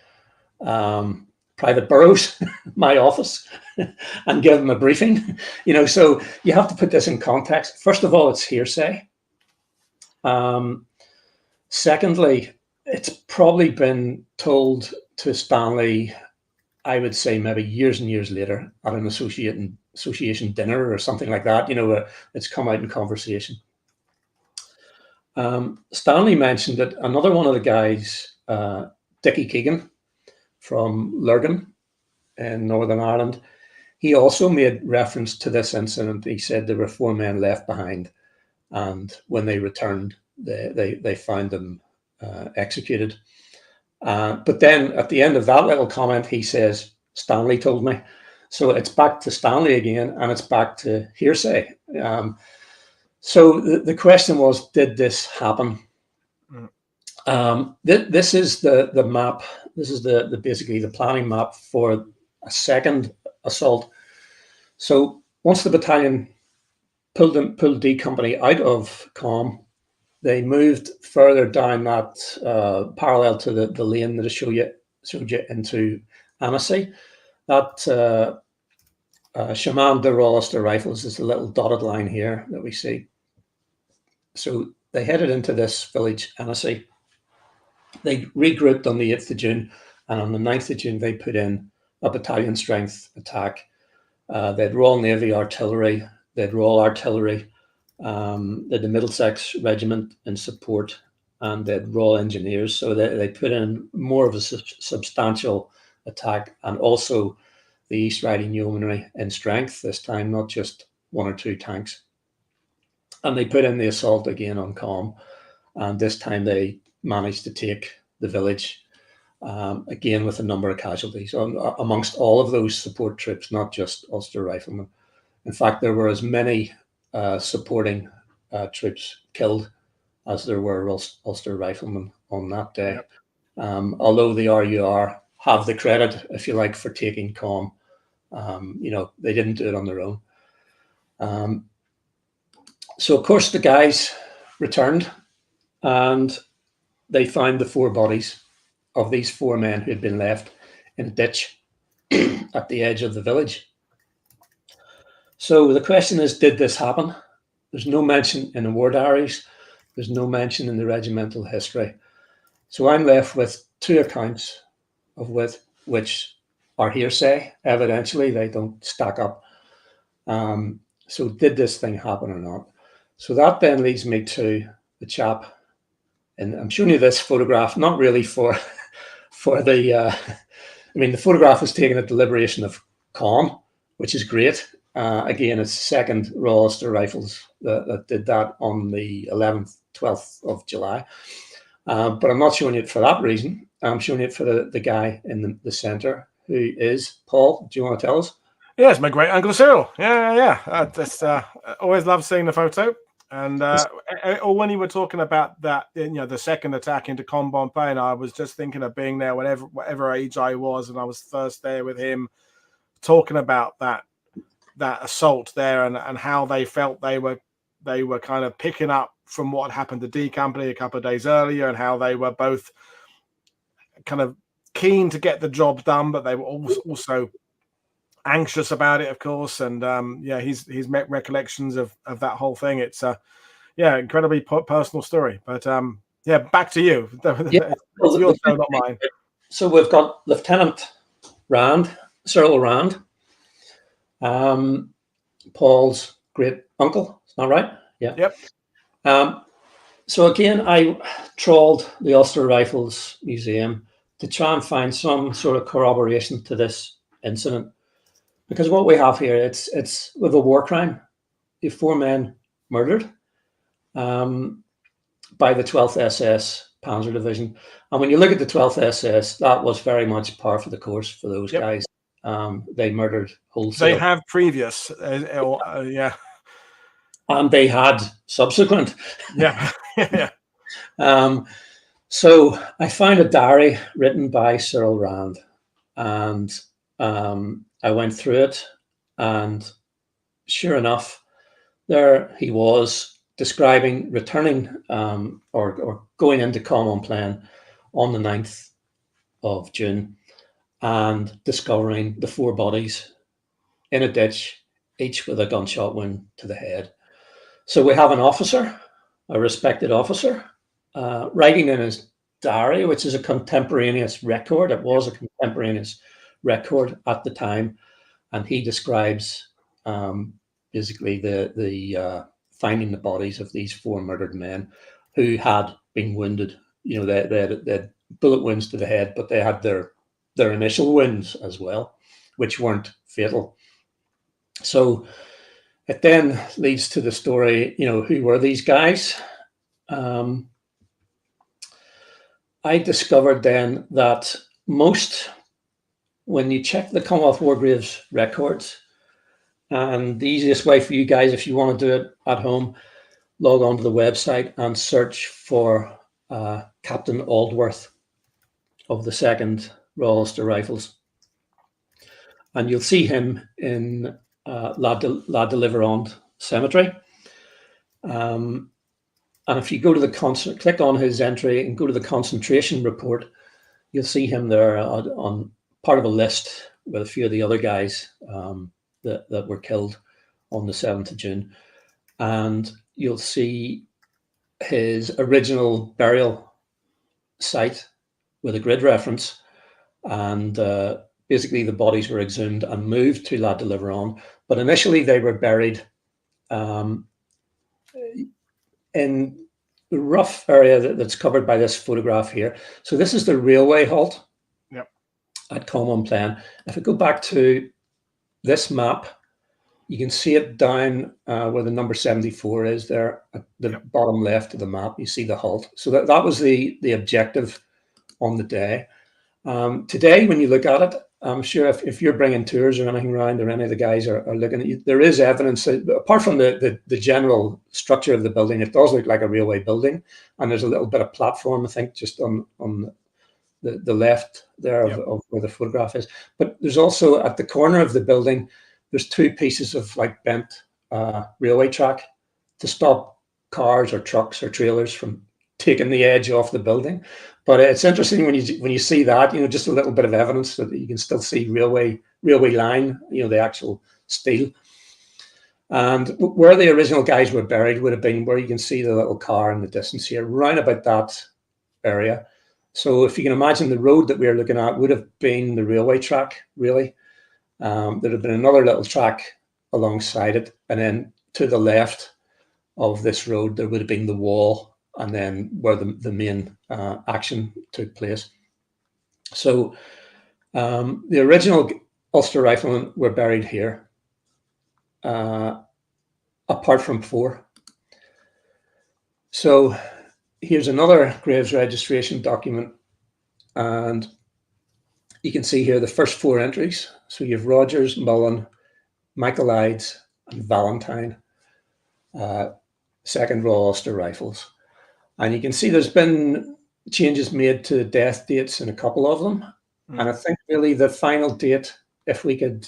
Private Burrows, my office, and give him a briefing. So you have to put this in context. First of all, it's hearsay. Secondly, it's probably been told to Stanley, I would say maybe years and years later at an association dinner or something like that, it's come out in conversation. Stanley mentioned that another one of the guys, Dickie Keegan from Lurgan in Northern Ireland, he also made reference to this incident. He said there were 4 men left behind, and when they returned, they found them executed. But then at the end of that little comment, he says, Stanley told me. So it's back to Stanley again, and it's back to hearsay. So the question was, did this happen? This is the map. This is the basically the planning map for a second assault. So once the battalion pulled D Company out of Com, they moved further down that parallel to the lane that I showed you into Annecy. That Chemin de Ulster Rifles is the little dotted line here that we see. So they headed into this village, Annecy. They regrouped on the 8th of June, and on the 9th of June, they put in a battalion strength attack. They had Royal Navy artillery, they had Royal Artillery, they had the Middlesex Regiment in support, and they had Royal Engineers. So they put in more of a substantial attack, and also the East Riding Yeomanry in strength this time, not just 1 or 2 tanks. And they put in the assault again on Com, and this time they managed to take the village, again with a number of casualties amongst all of those support troops, not just Ulster Riflemen. In fact, there were as many supporting troops killed as there were Ulster Riflemen on that day. Yep. Although the RUR have the credit, if you like, for taking Com, they didn't do it on their own. So, of course, the guys returned, and they found the 4 bodies of these 4 men who had been left in a ditch at the edge of the village. So the question is, did this happen? There's no mention in the war diaries. There's no mention in the regimental history. So I'm left with 2 accounts of which are hearsay. Evidentially, they don't stack up. So did this thing happen or not? So that then leads me to the chap, and I'm showing you this photograph, not really for the, the photograph was taken at the liberation of Com, which is great. Again, it's 2nd Royal Ulster Rifles that did that on the 11th, 12th of July. But I'm not showing it for that reason. I'm showing it for the guy in the centre, who is, Paul, do you want to tell us? Yes, my great uncle Cyril. Yeah. Just always love seeing the photo. And or when you were talking about that, the second attack into Combompain, I was just thinking of being there whatever age I was, and I was first there with him, talking about that assault there and how they felt they were kind of picking up from what happened to D Company a couple of days earlier, and how they were both kind of keen to get the job done, but they were also anxious about it, of course. And his recollections of that whole thing, it's incredibly personal story. But back to you. It's your show, not mine. So we've got Lieutenant Cyril Rand, Paul's great uncle, is that right? Yeah. Yep. So again, I trawled the Ulster Rifles Museum to try and find some sort of corroboration to this incident. Because what we have here, it's with a war crime. The 4 men murdered by the 12th SS Panzer Division. And when you look at the 12th SS, that was very much par for the course for those guys. They murdered wholesale. They have previous, and they had subsequent. Yeah. So I found a diary written by Cyril Rand, and I went through it, and sure enough, there he was describing returning or going into Commonplain on the 9th of June. and discovering the 4 bodies in a ditch, each with a gunshot wound to the head. So we have an officer, a respected officer, writing in his diary, which is a contemporaneous record. It was a contemporaneous record at the time, and he describes basically the finding the bodies of these 4 murdered men who had been wounded. You know, they had bullet wounds to the head, but they had their initial wounds as well, which weren't fatal. So it then leads to the story, you know, who were these guys? I discovered then that when you check the Commonwealth War Graves records, and the easiest way for you guys, if you want to do it at home, log on to the website and search for Captain Aldworth of the 2nd Royal Ulster Rifles. And you'll see him in La Deliverance Cemetery. And if you go to the click on his entry and go to the concentration report, you'll see him there on part of a list with a few of the other guys that were killed on the 7th of June. And you'll see his original burial site with a grid reference. And basically the bodies were exhumed and moved to La Deliverance. But initially they were buried in the rough area that's covered by this photograph here. So this is the railway halt at Common. If I go back to this map, you can see it down where the number 74 is there at the bottom left of the map. You see the halt. So that was the objective on the day. Today, when you look at it, I'm sure if you're bringing tours or anything around, or any of the guys are looking at you, there is evidence that, apart from the general structure of the building, it does look like a railway building, and there's a little bit of platform, I think, just on the left there of where the photograph is. But there's also at the corner of the building, there's 2 pieces of like bent railway track to stop cars or trucks or trailers from taking the edge off the building. But it's interesting when you see that, you know, just a little bit of evidence that you can still see railway line, you know, the actual steel. And where the original guys were buried would have been where you can see the little car in the distance here, round about that area. So if you can imagine, the road that we are looking at would have been the railway track, really. There'd have been another little track alongside it, and then to the left of this road there would have been the wall, and then where the main action took place. So the original Ulster Riflemen were buried here, apart from 4. So here's another graves registration document, and you can see here the first 4 entries. So you have Rogers, Mullen, Michael Ides, and Valentine, 2nd Royal Ulster Rifles. And you can see there's been changes made to death dates in a couple of them. And I think really the final date, if we could,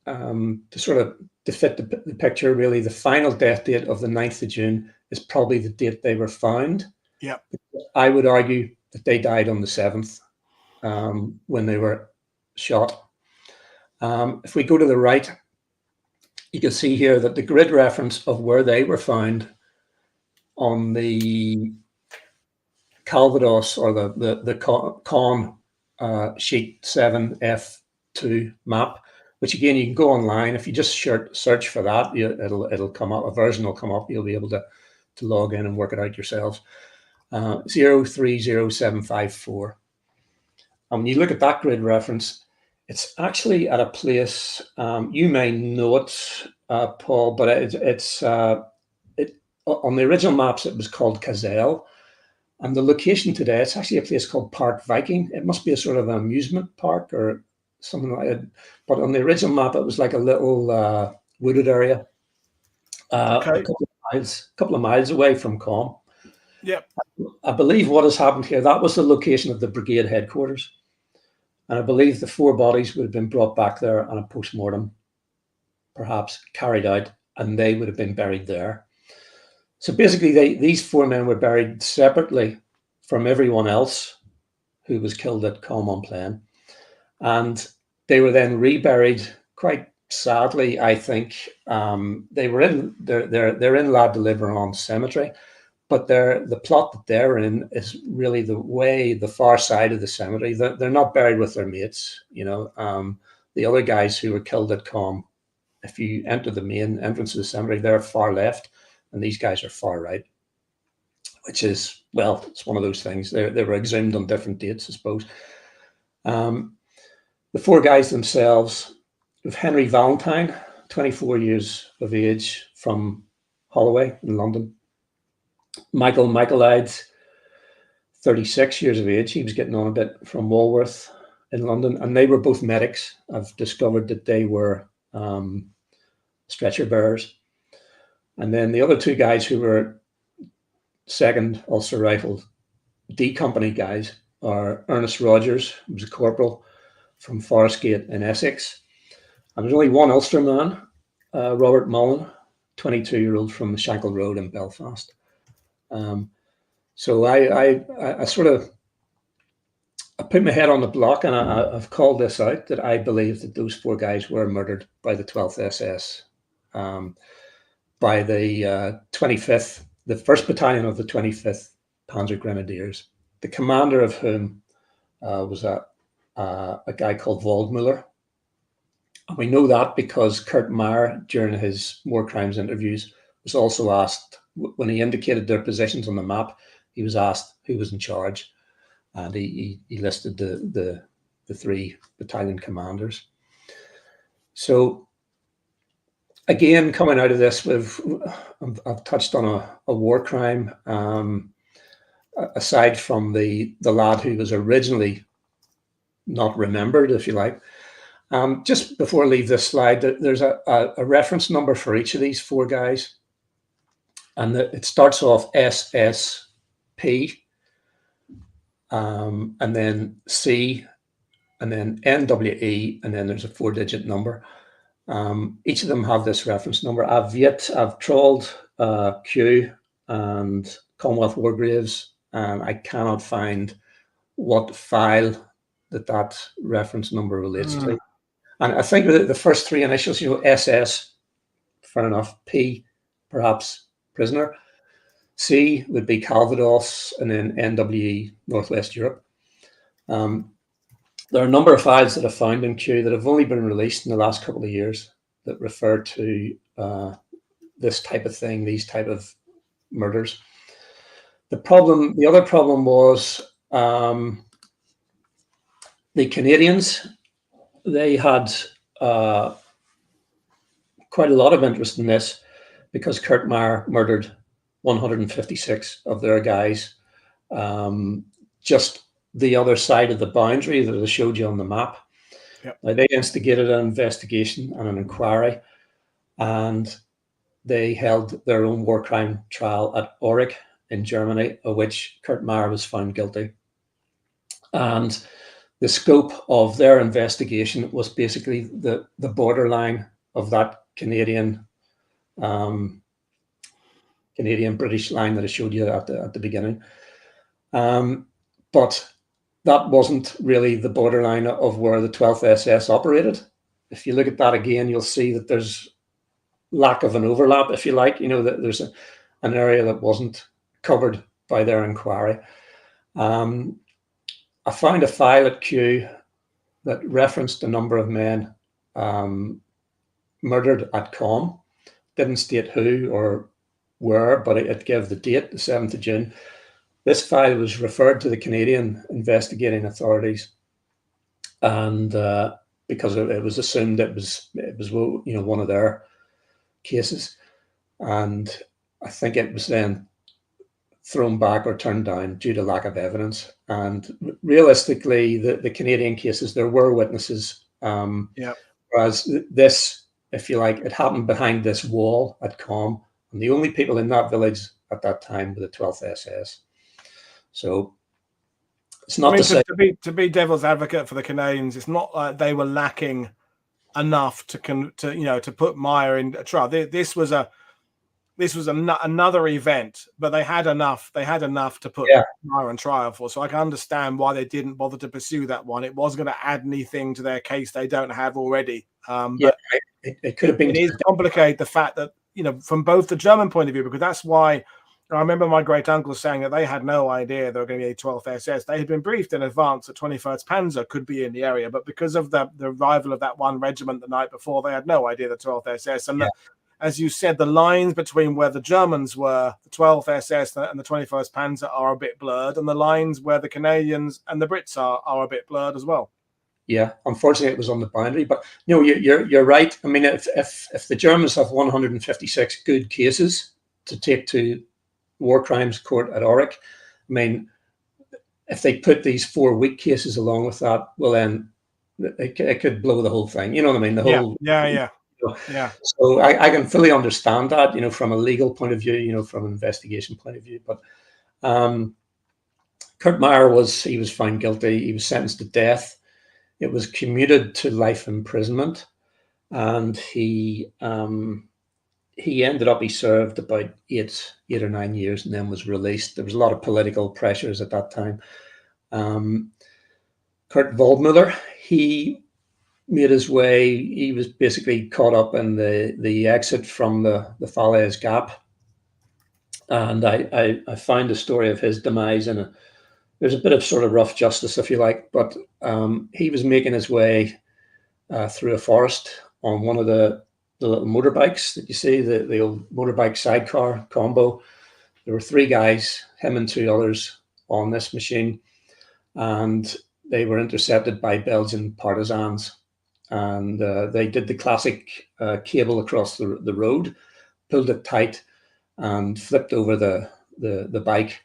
to fit the picture, really the final death date of the 9th of June is probably the date they were found. Yeah. I would argue that they died on the 7th when they were shot. If we go to the right, you can see here that the grid reference of where they were found on the Calvados, or the Con sheet 7F2 map, which again you can go online. If you just search for that, it'll come up. A version will come up. You'll be able to log in and work it out yourselves. 030754. And when you look at that grid reference, it's actually at a place, you may know it, Paul, but it's on the original maps it was called Cazelle, and the location today, it's actually a place called Park Viking. It must be a sort of an amusement park or something like that. But on the original map, it was like a little wooded area, a couple of miles away from Com. Yep. I believe what has happened here, that was the location of the brigade headquarters. And I believe the 4 bodies would have been brought back there and a post-mortem perhaps carried out, and they would have been buried there. So basically, these 4 men were buried separately from everyone else who was killed at Common. And they were then reburied quite sadly, I think. They were in they're in La de Liberon Cemetery, but the plot that they're in is really the far side of the cemetery. They're not buried with their mates, you know. The other guys who were killed at Com, if you enter the main entrance of the cemetery, they're far left, and these guys are far right, which is, well, it's one of those things. They were exhumed on different dates, I suppose. The four guys themselves, with Henry Valentine, 24 years of age, from Holloway in London. Michael Michaelides, 36 years of age. He was getting on a bit, from Walworth in London. And they were both medics. I've discovered that they were stretcher bearers. And then the other two guys who were second Ulster Rifle D Company guys are Ernest Rogers, who was a corporal from Forestgate in Essex. And there's only one Ulsterman, Robert Mullen, 22-year-old from Shankle Road in Belfast. So I sort of put my head on the block, and I've called this out, that I believe that those four guys were murdered by the 12th SS, by the 25th, the 1st Battalion of the 25th Panzer Grenadiers, the commander of whom was a guy called Waldmüller. And we know that because Kurt Meyer, during his war crimes interviews, was also asked, when he indicated their positions on the map, he was asked who was in charge, and he listed the three battalion commanders. So again, coming out of this, I've touched on a war crime. Aside from the lad who was originally not remembered, if you like. Just before I leave this slide, there's a reference number for each of these four guys. And it starts off SSP, and then C, and then NWE, and then there's a 4-digit number. Each of them have this reference number. I've trawled Q and Commonwealth War Graves, and I cannot find what file that reference number relates to. And I think that the first three initials, SS, fair enough, P, perhaps prisoner, C would be Calvados, and then NWE, Northwest Europe. There are a number of files that I found in Q that have only been released in the last couple of years that refer to this type of thing, these type of murders. The other problem was the Canadians. They had quite a lot of interest in this because Kurt Meyer murdered 156 of their guys just the other side of the boundary that I showed you on the map. Yep. Now, they instigated an investigation and an inquiry, and they held their own war crime trial at Aurich in Germany, of which Kurt Meyer was found guilty. And the scope of their investigation was basically the borderline of that Canadian British line that I showed you at the beginning. But that wasn't really the borderline of where the 12th SS operated. If you look at that again, you'll see that there's lack of an overlap, if you like. That there's an area that wasn't covered by their inquiry. I found a file at Q that referenced a number of men murdered at Com. Didn't state who or where, but it gave the date, the 7th of June. This file was referred to the Canadian investigating authorities, and because it was assumed it was one of their cases, and I think it was then thrown back or turned down due to lack of evidence. And realistically, the Canadian cases, there were witnesses. Whereas this, if you like, it happened behind this wall at Com, and the only people in that village at that time were the 12th SS. So it's not to be devil's advocate for the Canadians. It's not like they were lacking enough to put Meyer in a trial. This this was another event, but they had enough. They had enough to put Meyer on trial for. So I can understand why they didn't bother to pursue that one. It wasn't going to add anything to their case they don't have already. But it could have been. It is complicated, the fact that, you know, from both the German point of view, because that's why I remember my great uncle saying that they had no idea there were going to be a 12th SS. They had been briefed in advance that 21st Panzer could be in the area, but because of the arrival of that one regiment the night before, they had no idea the 12th SS. And as you said, the lines between where the Germans were, the 12th SS and the 21st Panzer, are a bit blurred, and the lines where the Canadians and the Brits are a bit blurred as well. Yeah, unfortunately, it was on the boundary. But you know, you're right. I mean, if the Germans have 156 good cases to take to war crimes court at Auric, I mean, if they put these 4 weak cases along with that, well, then it could blow the whole thing. You know what I mean? The whole So I can fully understand that, you know, from a legal point of view, you know, from an investigation point of view. But Kurt Meyer was found guilty. He was sentenced to death. It was commuted to life imprisonment, and he ended up, he served about 8 or 9 years and then was released. There was a lot of political pressures at that time. Kurt Waldmüller, he made his way. He was basically caught up in the exit from the Falaise Gap, and I found the story of his demise in a. There's a bit of sort of rough justice, if you like, but he was making his way through a forest on one of the little motorbikes that you see, the old motorbike sidecar combo. There were 3 guys, him and 2 others, on this machine, and they were intercepted by Belgian partisans. And they did the classic cable across the road, pulled it tight, and flipped over the bike.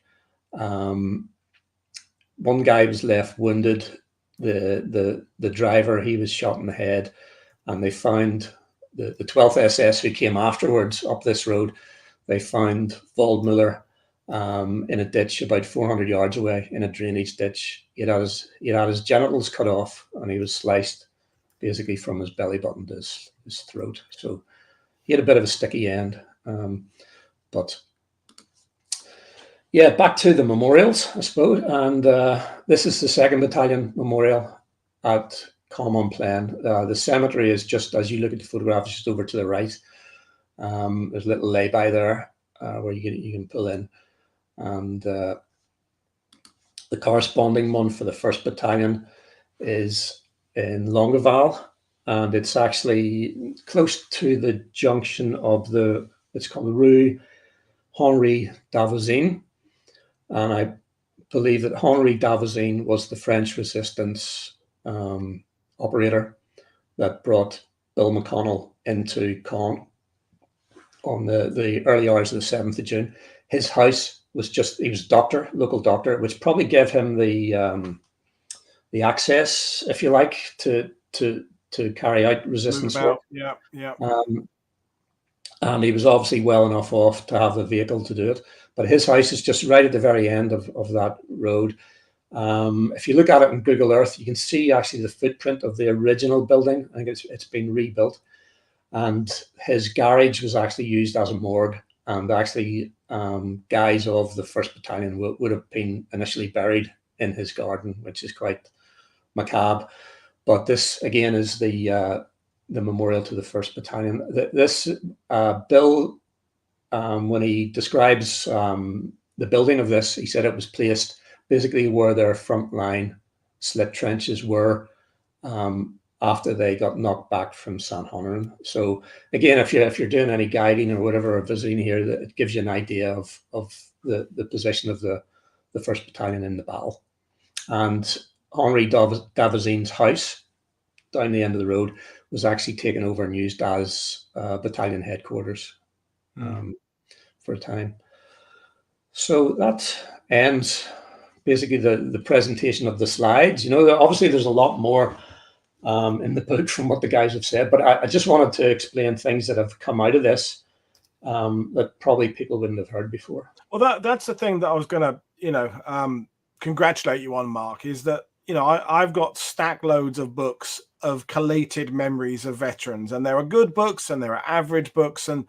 One guy was left wounded. The driver, he was shot in the head, and they found the 12th SS, who came afterwards up this road. They found Waldmüller in a ditch about 400 yards away, in a drainage ditch. He had his genitals cut off, and he was sliced basically from his belly button to his throat. So he had a bit of a sticky end, but. Yeah, back to the memorials, I suppose. And this is the 2nd Battalion Memorial at Common Plain. The cemetery is just, as you look at the photograph, it's just over to the right. There's a little lay-by there where you can pull in. And the corresponding one for the 1st Battalion is in Longueval, and it's actually close to the junction of it's called the Rue Henri Davoisin. And I believe that Henri Davoisin was the French resistance operator that brought Bill McConnell into Caen on the early hours of the 7th of June. His house was he was a doctor, local doctor, which probably gave him the access, if you like, to carry out resistance work. And he was obviously well enough off to have the vehicle to do it. But his house is just right at the very end of that road. If you look at it on Google Earth, you can see actually the footprint of the original building. I think it's been rebuilt. And his garage was actually used as a morgue. And actually, guys of the 1st Battalion would have been initially buried in his garden, which is quite macabre. But this, again, is the memorial to the 1st Battalion. This Bill, when he describes the building of this, he said it was placed basically where their frontline slit trenches were after they got knocked back from St. Honorin. So again, if you're doing any guiding or whatever, or visiting here, that it gives you an idea of the position of the 1st Battalion in the battle. And Henri Davoisin's house down the end of the road was actually taken over and used as battalion headquarters for a time. So that ends basically the presentation of the slides. You know, obviously there's a lot more in the book from what the guys have said, but I just wanted to explain things that have come out of this that probably people wouldn't have heard before. Well, that's the thing that I was going to, congratulate you on, Mark, is that, I've got stack loads of books of collated memories of veterans, and there are good books and there are average books, and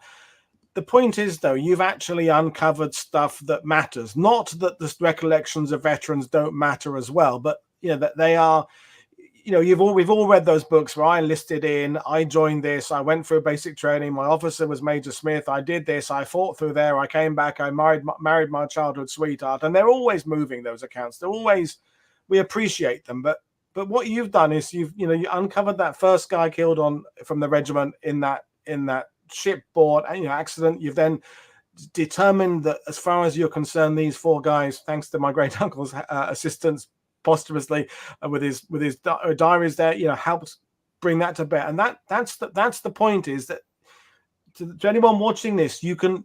the point is, though, you've actually uncovered stuff that matters. Not that the recollections of veterans don't matter as well, but that they are. We've all read those books where I enlisted in, I joined this, I went through basic training, my officer was Major Smith, I did this, I fought through there, I came back, I married my childhood sweetheart, and they're always moving, those accounts. They're always, we appreciate them, but what you've done is you uncovered that first guy killed from the regiment in that shipboard accident. You've then determined that, as far as you're concerned, these 4 guys, thanks to my great uncle's assistance posthumously with his diaries there, helped bring that to bear. And that's the point, is that to anyone watching this, you can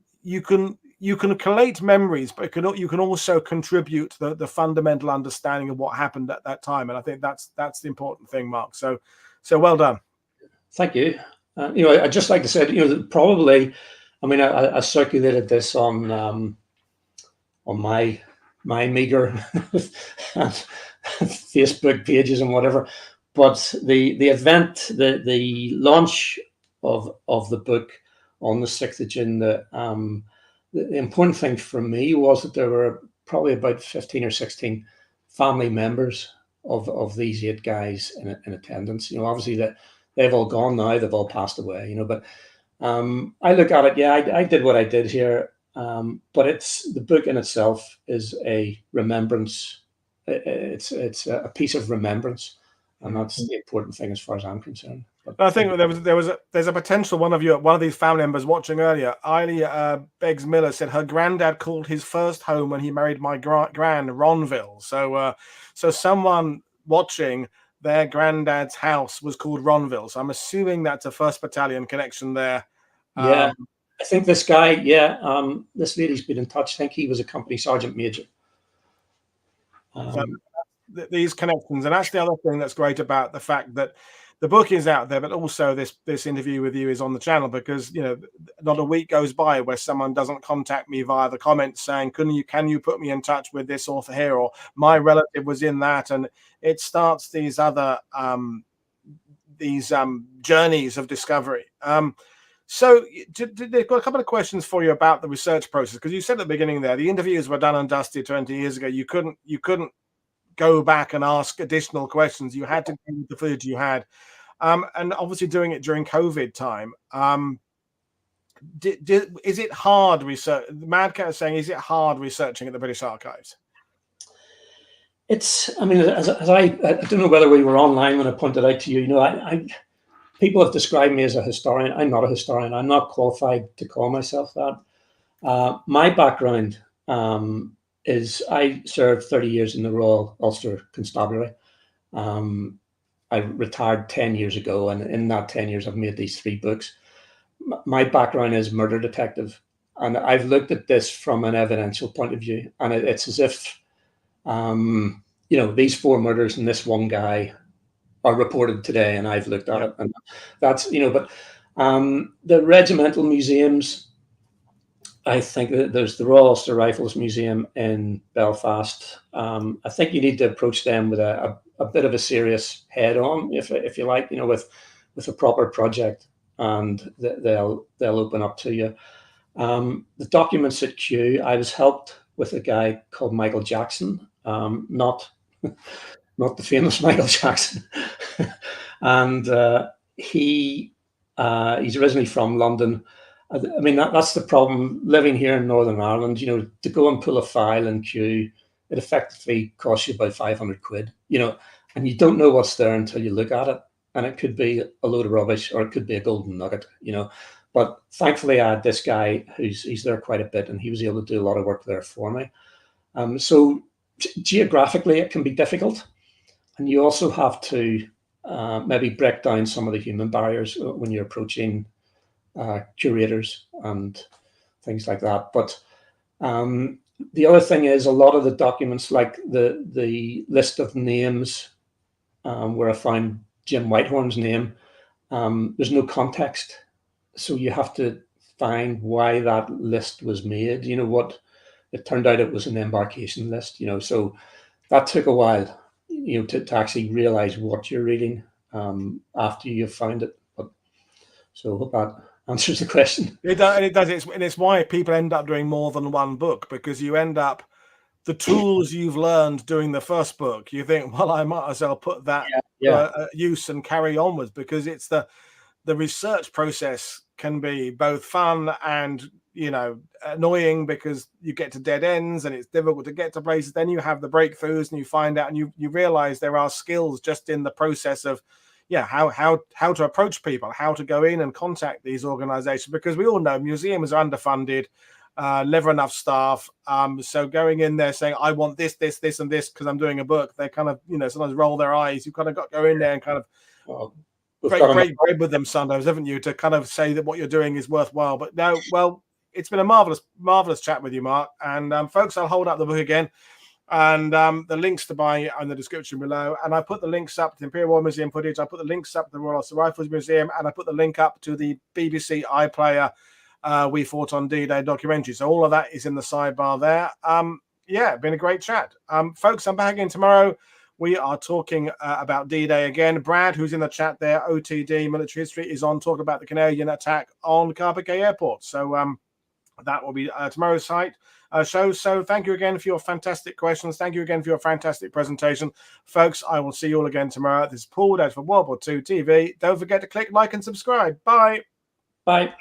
collate memories, but you can also contribute the fundamental understanding of what happened at that time. And I think that's the important thing, Mark. So well done. Thank you. I'd just like to say, probably, I mean, I circulated this on my meager Facebook pages and whatever, but the event, the launch of the book on the 6th of June, the important thing for me was that there were probably about 15 or 16 family members of these 8 guys in attendance. Obviously that they've all gone now, they've all passed away, but I look at it, I did what I did here, but the book in itself is a remembrance. It's a piece of remembrance, and that's the important thing as far as I'm concerned. But I think there's a potential one of these family members watching earlier. Eileen Beggs Miller said her granddad called his first home when he married my gran Ronville. So someone watching, their granddad's house was called Ronville. So I'm assuming that's a 1st Battalion connection there. Yeah, I think this guy. This lady's been in touch. I think he was a company sergeant major. So these connections, and that's the other thing that's great about the fact that the book is out there, but also this interview with you is on the channel, because not a week goes by where someone doesn't contact me via the comments saying, can you put me in touch with this author here, or my relative was in that, and it starts these other journeys of discovery. So they've got a couple of questions for you about the research process, because you said at the beginning there the interviews were done and dusted 20 years ago. You couldn't go back and ask additional questions. You had to go with the footage you had, and obviously doing it during COVID time. Is it hard research? Mad Cat is saying, is it hard researching at the British Archives? I mean, as I don't know whether we were online when I pointed out to you. People have described me as a historian. I'm not a historian. I'm not qualified to call myself that. My background is I served 30 years in the Royal Ulster Constabulary. I retired 10 years ago, and in that 10 years, I've made these 3 books. My background is murder detective, and I've looked at this from an evidential point of view, and it's as if, these 4 murders and this one guy are reported today, and I've looked at it, and that's, but the regimental museums, I think that there's the Royal Ulster Rifles Museum in Belfast. I think you need to approach them with a bit of a serious head on, if you like, with a proper project, and they'll open up to you. The documents at Kew, I was helped with a guy called Michael Jackson, not the famous Michael Jackson. And he's originally from London. I mean, that's the problem living here in Northern Ireland. To go and pull a file in Kew, it effectively costs you about 500 quid, and you don't know what's there until you look at it. And it could be a load of rubbish, or it could be a golden nugget, But thankfully, I had this guy he's there quite a bit, and he was able to do a lot of work there for me. So geographically, it can be difficult. And you also have to maybe break down some of the human barriers when you're approaching curators and things like that. But the other thing is, a lot of the documents, like the list of names, where I found Jim Whitehorn's name, there's no context. So you have to find why that list was made. What it turned out, it was an embarkation list, so that took a while, to actually realize what you're reading after you've found it. So I hope that answers the question. It does, and it does. It's why people end up doing more than one book, because you end up, the tools you've learned doing the first book, you think, well, I might as well put that to use and carry onwards, because it's the research process can be both fun and, you know, annoying, because you get to dead ends and it's difficult to get to places. Then you have the breakthroughs and you find out, and you realize there are skills just in the process of, how to approach people, how to go in and contact these organizations, because we all know museums are underfunded, never enough staff. So going in there saying, I want this, this, this, and this because I'm doing a book, they kind of, you know, sometimes roll their eyes. You've kind of got to go in there and kind of break bread with them sometimes, haven't you, to kind of say that what you're doing is worthwhile. But no, well, it's been a marvelous chat with you, Mark. And folks, I'll hold up the book again, and the links to buy in the description below. And I put the links up to the Imperial War Museum footage. I put the links up to the Royal Ulster Rifles Museum, and I put the link up to the BBC iPlayer We Fought on D-Day documentary. So all of that is in the sidebar there. Yeah, been a great chat. Folks, I'm back again tomorrow. We are talking about D-Day again. Brad, who's in the chat there, OTD Military History, is on talking about the Canadian attack on Carpiquet Airport. So that will be tomorrow's show. So thank you again for your fantastic questions. Thank you again for your fantastic presentation. Folks, I will see you all again tomorrow. This is Paul Dad for World War II TV. Don't forget to click like and subscribe. Bye. Bye.